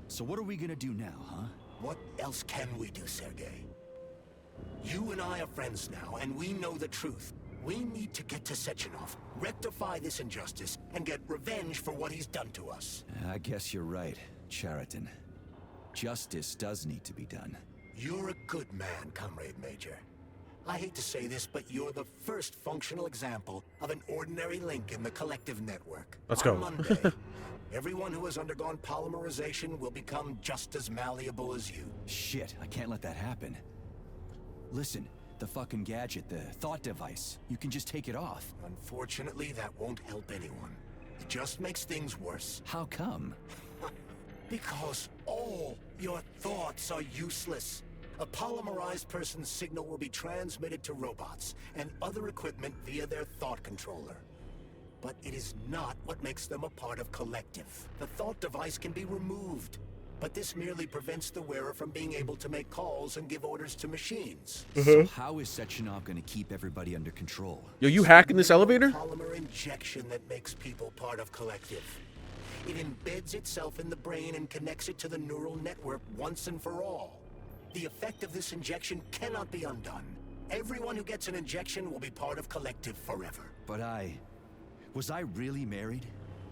So what are we gonna do now, huh? What else can we do, Sergei? You and I are friends now, and we know the truth. We need to get to Sechenov, rectify this injustice, and get revenge for what he's done to us. I guess you're right, Chariton. Justice does need to be done. You're a good man, Comrade Major. I hate to say this, but you're the first functional example of an ordinary link in the collective network. Let's go. On Monday, everyone who has undergone polymerization will become just as malleable as you. Shit, I can't let that happen. Listen, the fucking gadget, the thought device, you can just take it off. Unfortunately, that won't help anyone. It just makes things worse. How come? Because all your thoughts are useless. A polymerized person's signal will be transmitted to robots and other equipment via their thought controller. But it is not what makes them a part of collective. The thought device can be removed, but this merely prevents the wearer from being able to make calls and give orders to machines. So how is Sechenov gonna keep everybody under control? Yo, you hacking this elevator? Polymer injection that makes people part of collective. It embeds itself in the brain and connects it to the neural network once and for all. The effect of this injection cannot be undone. Everyone who gets an injection will be part of collective forever. But was I really married?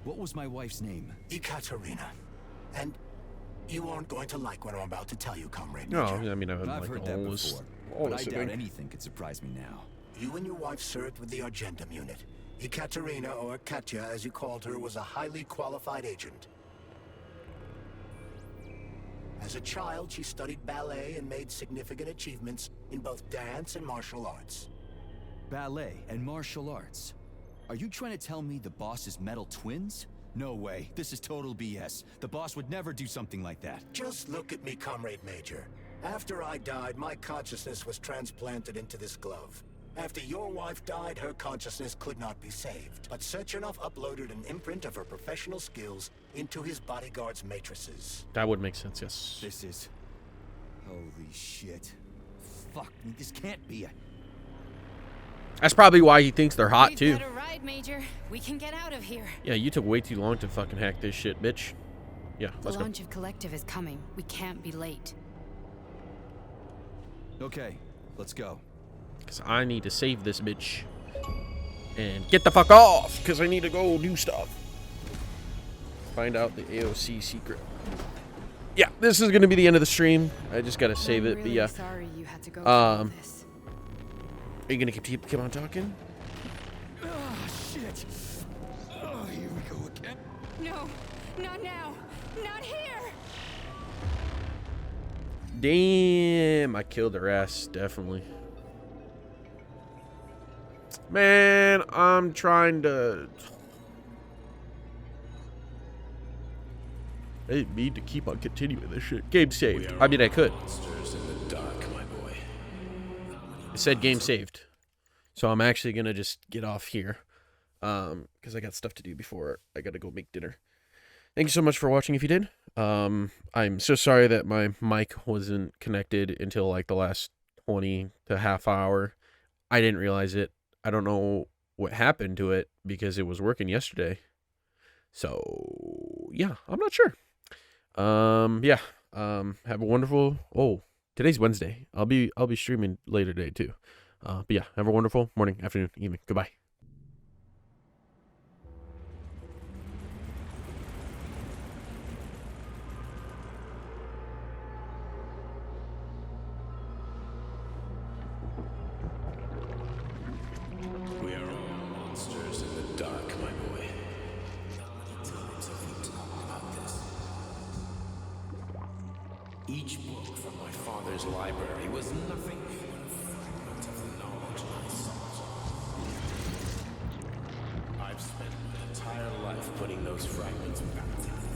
What was my wife's name? Ekaterina. And you aren't going to like what I'm about to tell you, Comrade No, Major. I mean, I've heard that before, but I doubt anything could surprise me now. You and your wife served with the Argentum unit. Ekaterina, or Katya as you called her, was a highly qualified agent. As a child, she studied ballet and made significant achievements in both dance and martial arts. Ballet and martial arts? Are you trying to tell me the boss is metal twins? No way. This is total BS. The boss would never do something like that. Just look at me, Comrade Major. After I died, my consciousness was transplanted into this glove. After your wife died, her consciousness could not be saved. But Sechenov uploaded an imprint of her professional skills into his bodyguard's matrices. That would make sense, yes. This is... holy shit. Fuck me, this can't be a... That's probably why he thinks they're hot, too. We've got a ride, Major. We can get out of here. Yeah, you took way too long to fucking hack this shit, bitch. Yeah, let's The go. launch of Collective is coming. We can't be late. Okay, let's go. Because I need to save this bitch. And get the fuck off, because I need to go do stuff. Find out the AOC secret. Yeah, this is going to be the end of the stream. I just got to save it, really but yeah. Sorry you had to go through all this. Are you going to keep on talking? Oh, shit. Oh, here we go again. No, not now. Not here. Damn, I killed her ass, definitely. Man, I'm trying to... I didn't mean to keep on continuing this shit. Game saved. I mean, I could. Monsters in the dark, my boy. It said game saved. So I'm actually going to just get off here. Because I got stuff to do before I got to go make dinner. Thank you so much for watching if you did. I'm so sorry that my mic wasn't connected until like the last 20 to half hour. I didn't realize it. I don't know what happened to it because it was working yesterday. So yeah, I'm not sure. Yeah. Have a wonderful... Oh, today's Wednesday. I'll be streaming later today too. But yeah, have a wonderful morning, afternoon, evening. Goodbye. We are all monsters in the dark, my boy. How many times have we talked about this? Each book from my father's library was nothing but a fragment of the knowledge I sought. I've spent my entire life putting those fragments back together,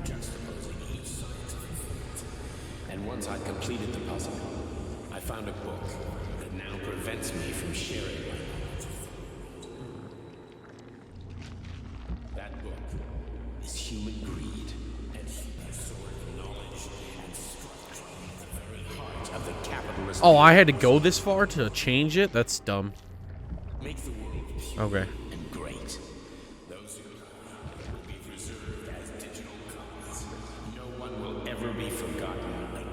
juxtaposing each scientific fact. And once I'd completed the puzzle, found a book that now prevents me from sharing my knowledge. That book is Human Greed, and the sword of knowledge and structure at the very heart of the capitalist. Oh, I had to go this far to change it? That's dumb. Make the world pure Okay. and great. Those who will be preserved as digital copies. No one will ever be forgotten again.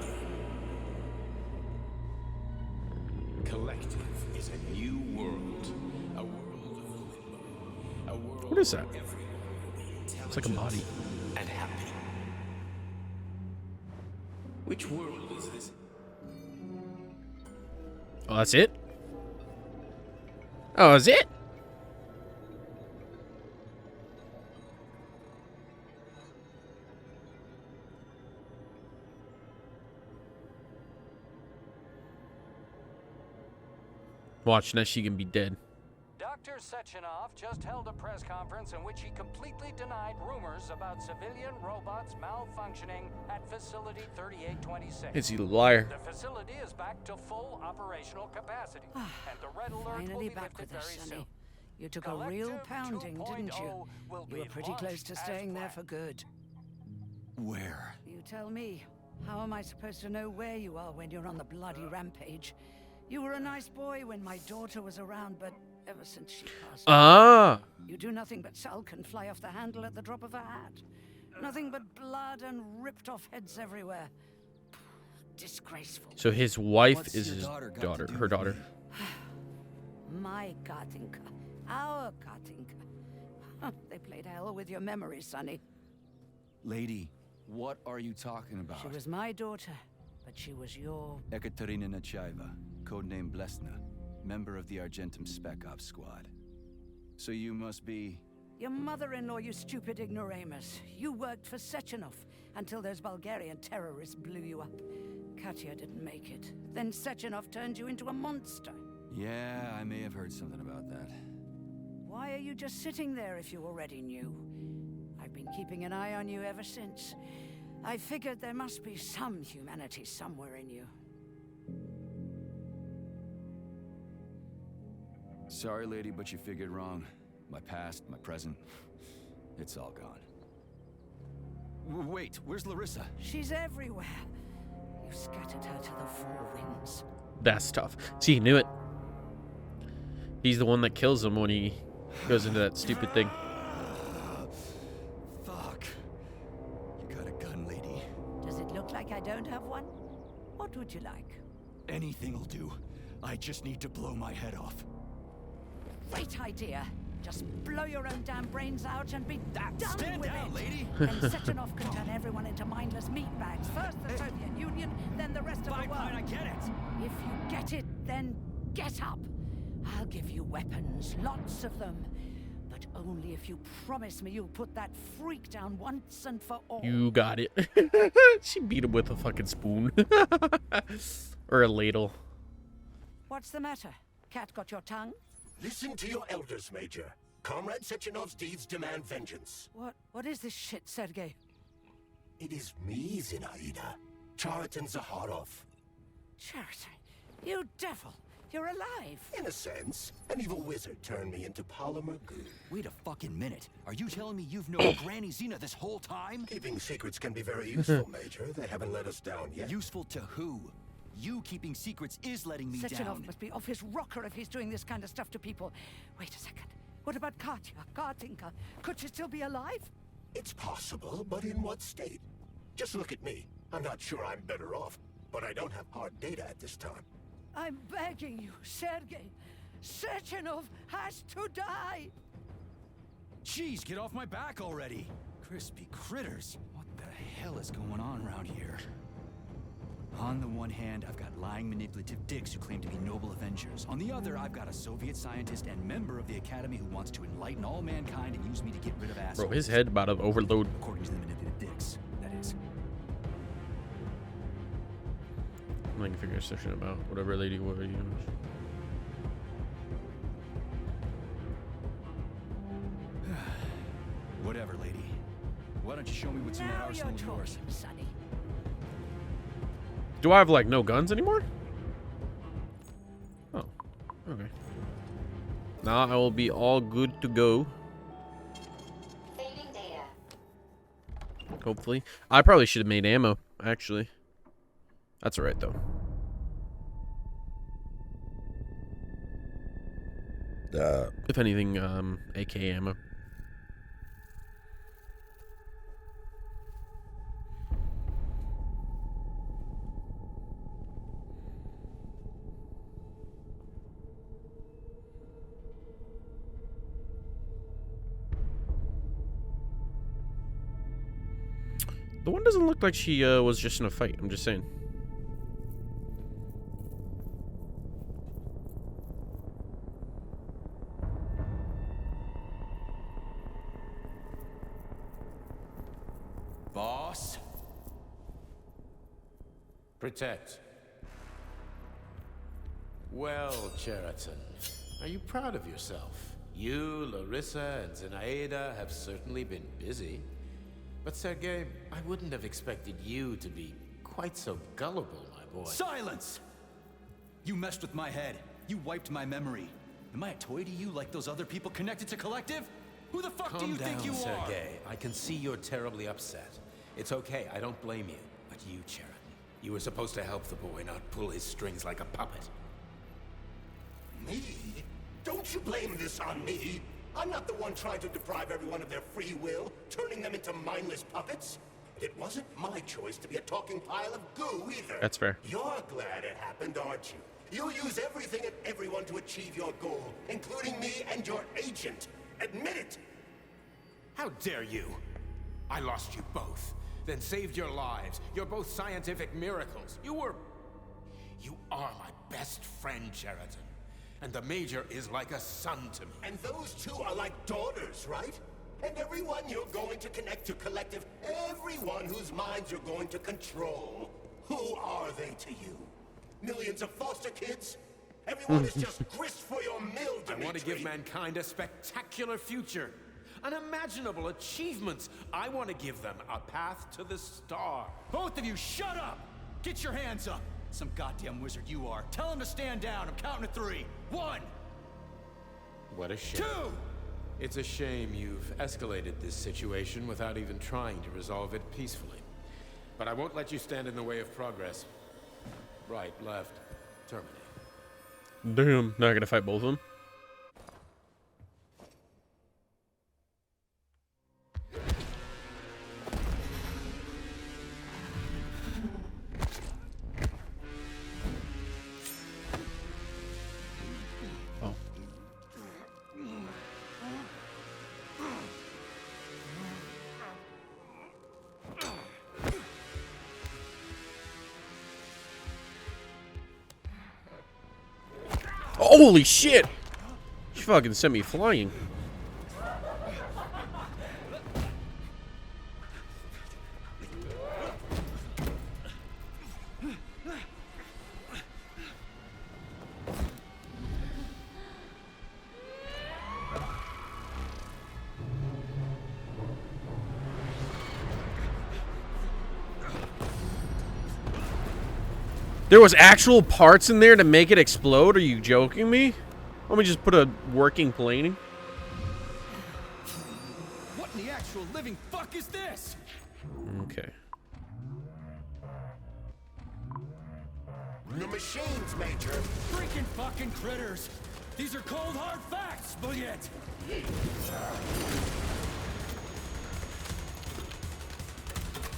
Collective is a new world. A world of limbo. A world What is that? where everyone will be It's like a body. intelligent and happy. Which world is this? Oh, that's it? Oh, that's it? Watch, now she can be dead. Dr. Sechenov just held a press conference in which he completely denied rumors about civilian robots malfunctioning at Facility 3826. Is he the liar? The facility is back to full operational capacity, and the red alert will Finally be back lifted with us, very Sonny. soon. You took a real Collective pounding, didn't you? 2.0 will You be were pretty close launched to as staying there planned. for good. Where? You tell me. How am I supposed to know where you are when you're on the bloody rampage? You were a nice boy when my daughter was around, but ever since she passed Ah! you do nothing but sulk and fly off the handle at the drop of a hat. Nothing but blood and ripped off heads everywhere. Disgraceful. So his wife What's is your his daughter got to daughter, do her with daughter. me? My Katinka. Our Katinka. They played hell with your memories, Sonny. Lady, what are you talking about? She was my daughter, but she was your... Ekaterina Nechaeva, codename Blesna, member of the Argentum Spec Ops squad. So you must be... Your mother-in-law, you stupid ignoramus. You worked for Sechenov until those Bulgarian terrorists blew you up. Katya didn't make it. Then Sechenov turned you into a monster. Yeah, I may have heard something about that. Why are you just sitting there if you already knew? I've been keeping an eye on you ever since. I figured there must be some humanity somewhere in you. Sorry, lady, but you figured wrong. My past, my present, it's all gone. Wait, where's Larissa? She's everywhere. You scattered her to the four winds. That's tough. See, he knew it. He's the one that kills him when he goes into that stupid thing. Fuck. You got a gun, lady. Does it look like I don't have one? What would you like? Anything'll do. I just need to blow my head off. Great idea. Just blow your own damn brains out and be done Stand with down, it. lady. Then Sechenov can turn everyone into mindless meatbags. First the Soviet Union, then the rest of the world. Fine, I get it. If you get it, then get up. I'll give you weapons, lots of them. But only if you promise me you'll put that freak down once and for all. You got it. She beat him with a fucking spoon. Or a ladle. What's the matter? Cat got your tongue? Listen to your elders, Major. Comrade Sechenov's deeds demand vengeance. What is this shit, Sergei? It is me, Zinaida. Chariton Zaharov. Chariton, you devil. You're alive. In a sense, an evil wizard turned me into polymer goo. Wait a fucking minute. Are you telling me you've known Granny Xena this whole time? Keeping secrets can be very useful, Major. They haven't let us down yet. Useful to who? You keeping secrets is letting me Sechenov down. must be off his rocker if he's doing this kind of stuff to people. Wait a second. What about Katya, Katinka? Could she still be alive? It's possible, but in what state? Just look at me. I'm not sure I'm better off, but I don't have hard data at this time. I'm begging you, Sergei. Sechenov has to die. Jeez, get off my back already. Crispy critters. What the hell is going on around here? On the one hand, I've got lying, manipulative dicks who claim to be noble avengers. On the other, I've got a Soviet scientist and member of the Academy who wants to enlighten all mankind and use me to get rid of assholes. Bro, his head about to overload. According to the manipulative dicks, that is. I can figure a session about whatever lady was. Whatever, lady. Why don't you show me what's in that Now arsenal you're of yours? talking, Sonny. Do I have like no guns anymore? Okay. Now I will be all good to go. Saving data. Hopefully. I probably should have made ammo, actually. That's alright, though. If anything, AK ammo. The one doesn't look like she was just in a fight. I'm just saying. Boss? Protect. Well, Cheriton, are you proud of yourself? You, Larissa, and Zenaida have certainly been busy. But Sergei, I wouldn't have expected you to be quite so gullible, my boy. Silence! You messed with my head. You wiped my memory. Am I a toy to you like those other people connected to Collective? Who the fuck do you think you are? Sergei. I can see you're terribly upset. It's okay, I don't blame you. But you, Cheriton, you were supposed to help the boy, not pull his strings like a puppet. Me? Don't you blame this on me? I'm not the one trying to deprive everyone of their free will, turning them into mindless puppets. It wasn't my choice to be a talking pile of goo either. That's fair. You're glad it happened, aren't you? You'll use everything and everyone to achieve your goal, including me and your agent. Admit it! How dare you? I lost you both, then saved your lives. You're both scientific miracles. You are my best friend, Cheriton. And the Major is like a son to me. And those two are like daughters, right? And everyone you're going to connect to Collective, everyone whose minds you're going to control, who are they to you? Millions of foster kids? Everyone is just grist for your mill, Dimitri. I want to give mankind a spectacular future. Unimaginable achievements. I want to give them a path to the star. Both of you, shut up! Get your hands up! Some goddamn wizard you are. Tell him to stand down. I'm counting to 3. 1! What a shame. 2! It's a shame you've escalated this situation without even trying to resolve it peacefully. But I won't let you stand in the way of progress. Right, left, terminate. Damn, not gonna fight both of them. Oh. Holy shit! She fucking sent me flying. There was actual parts in there to make it explode? Are you joking me? Let me just put a working plane. What in the actual living fuck is this? Okay. The machines, Major. Freaking fucking critters. These are cold hard facts, Bullet.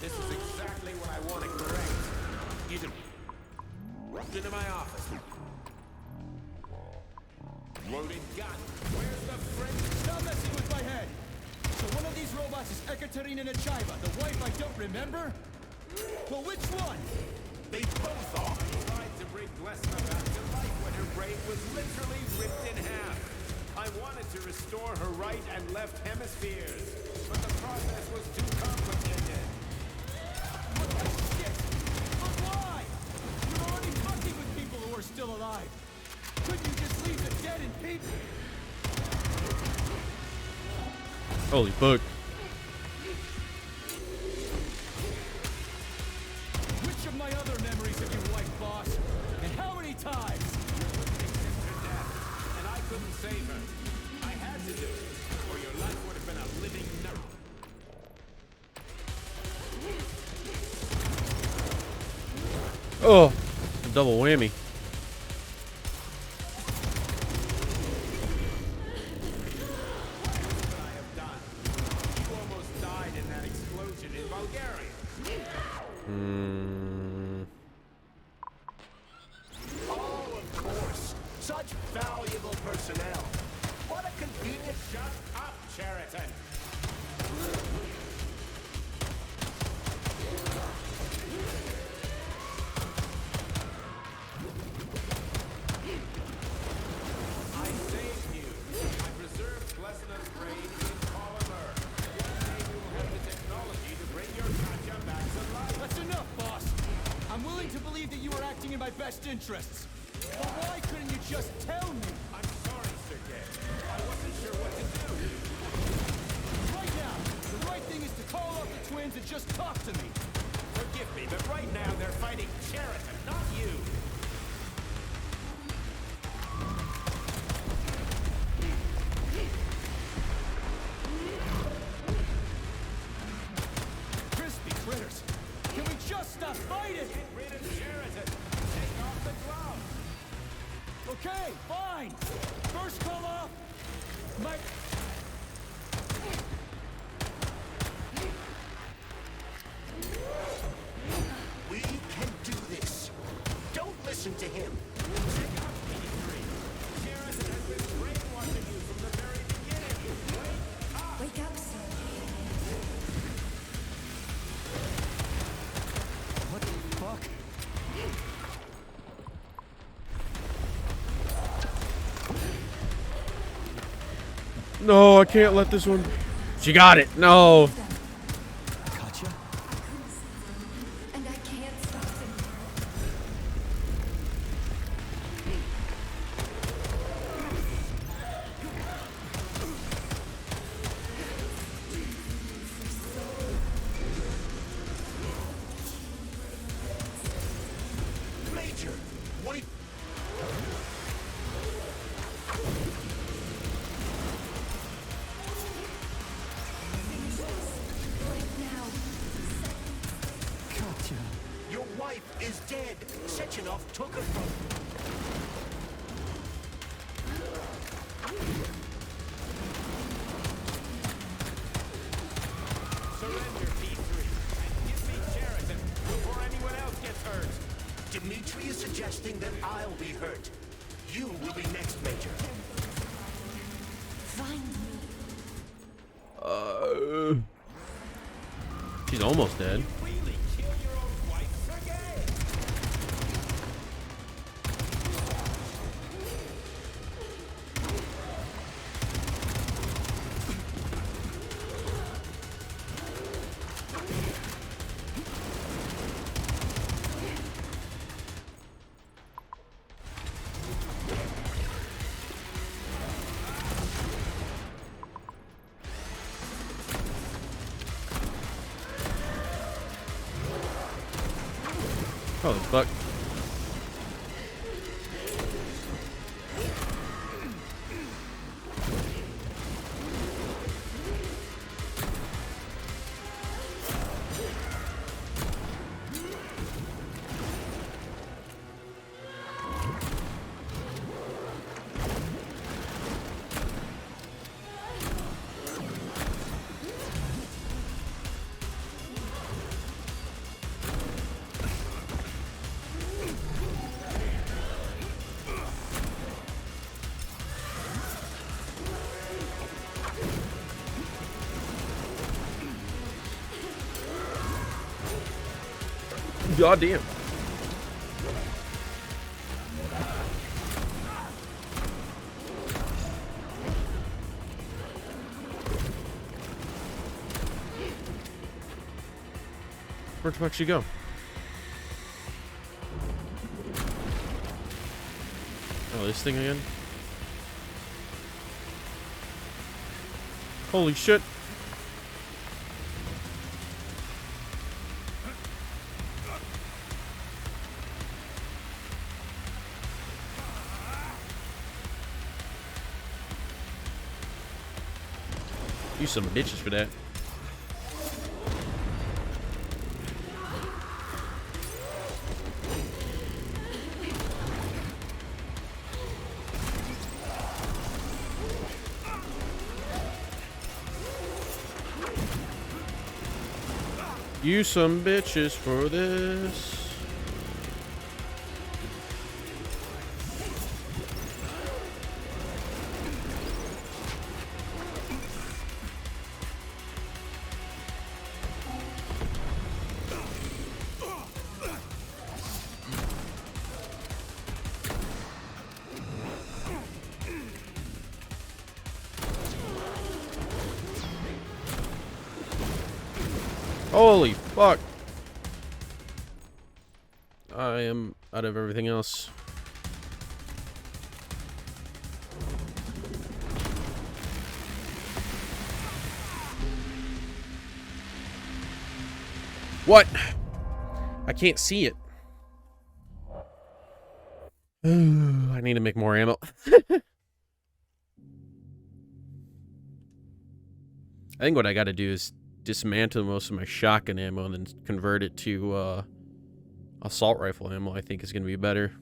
This is exactly what I want to correct. You just rushed into my office. Loaded gun. Where's the friend? Stop messing with my head. So one of these robots is Ekaterina Nechaeva, the wife I don't remember? Well, which one? They both are. Tried to bring Glesna back to life when her brain was literally ripped in half. I wanted to restore her right and left hemispheres, but the process was too complicated. What the shit? But why? You're already fucking with people who are still alive. Couldn't you just leave the dead in peace? Holy fuck. Which of my other memories have you wiped, boss? And how many times? save her. I had to do it, or your life would have been a living nightmare. Oh, double whammy. Oh, of course. Such valuable personnel. What a convenient... Shut up, Cheriton! I saved you. I preserved Blessed's brain in polymer. One day we will have the technology to bring your Katya back to life. That's enough, boss. I'm willing to believe that you were acting in my best interests. But why couldn't you just tell me? I'm sorry, Sergei. I wasn't sure what to do. Right now, the right thing is to call up the twins and just talk to me. Forgive me, but right now they're fighting Cheriton, not you. Crispy critters. Can we just stop fighting? Get rid of Cheriton. Take off the glove. Okay, fine. First call off. My... We can do this. Don't listen to him. Take off 83. Cheriton has been brainwashing you from the very beginning. Wake up, sir. What the fuck? No, I can't let this one. She got it. No. Katya? And I can't stop them. Major, wait. Katya. Your wife is dead. Sechenov took her from... Surrender, T3, and give me Cheriton before anyone else gets hurt. Dmitri is suggesting that I'll be hurt. You will be next, Major. Find me. She's almost dead. Really kill your own wife, Sergei? Holy fuck. God damn. Where'd the fuck she go? Oh, this thing again? Holy shit. You some bitches for that. You some bitches for this. Holy fuck. I am out of everything else. What? I can't see it. I need to make more ammo. I think what I got to do is dismantle most of my shotgun ammo and then convert it to assault rifle ammo. I think is going to be better.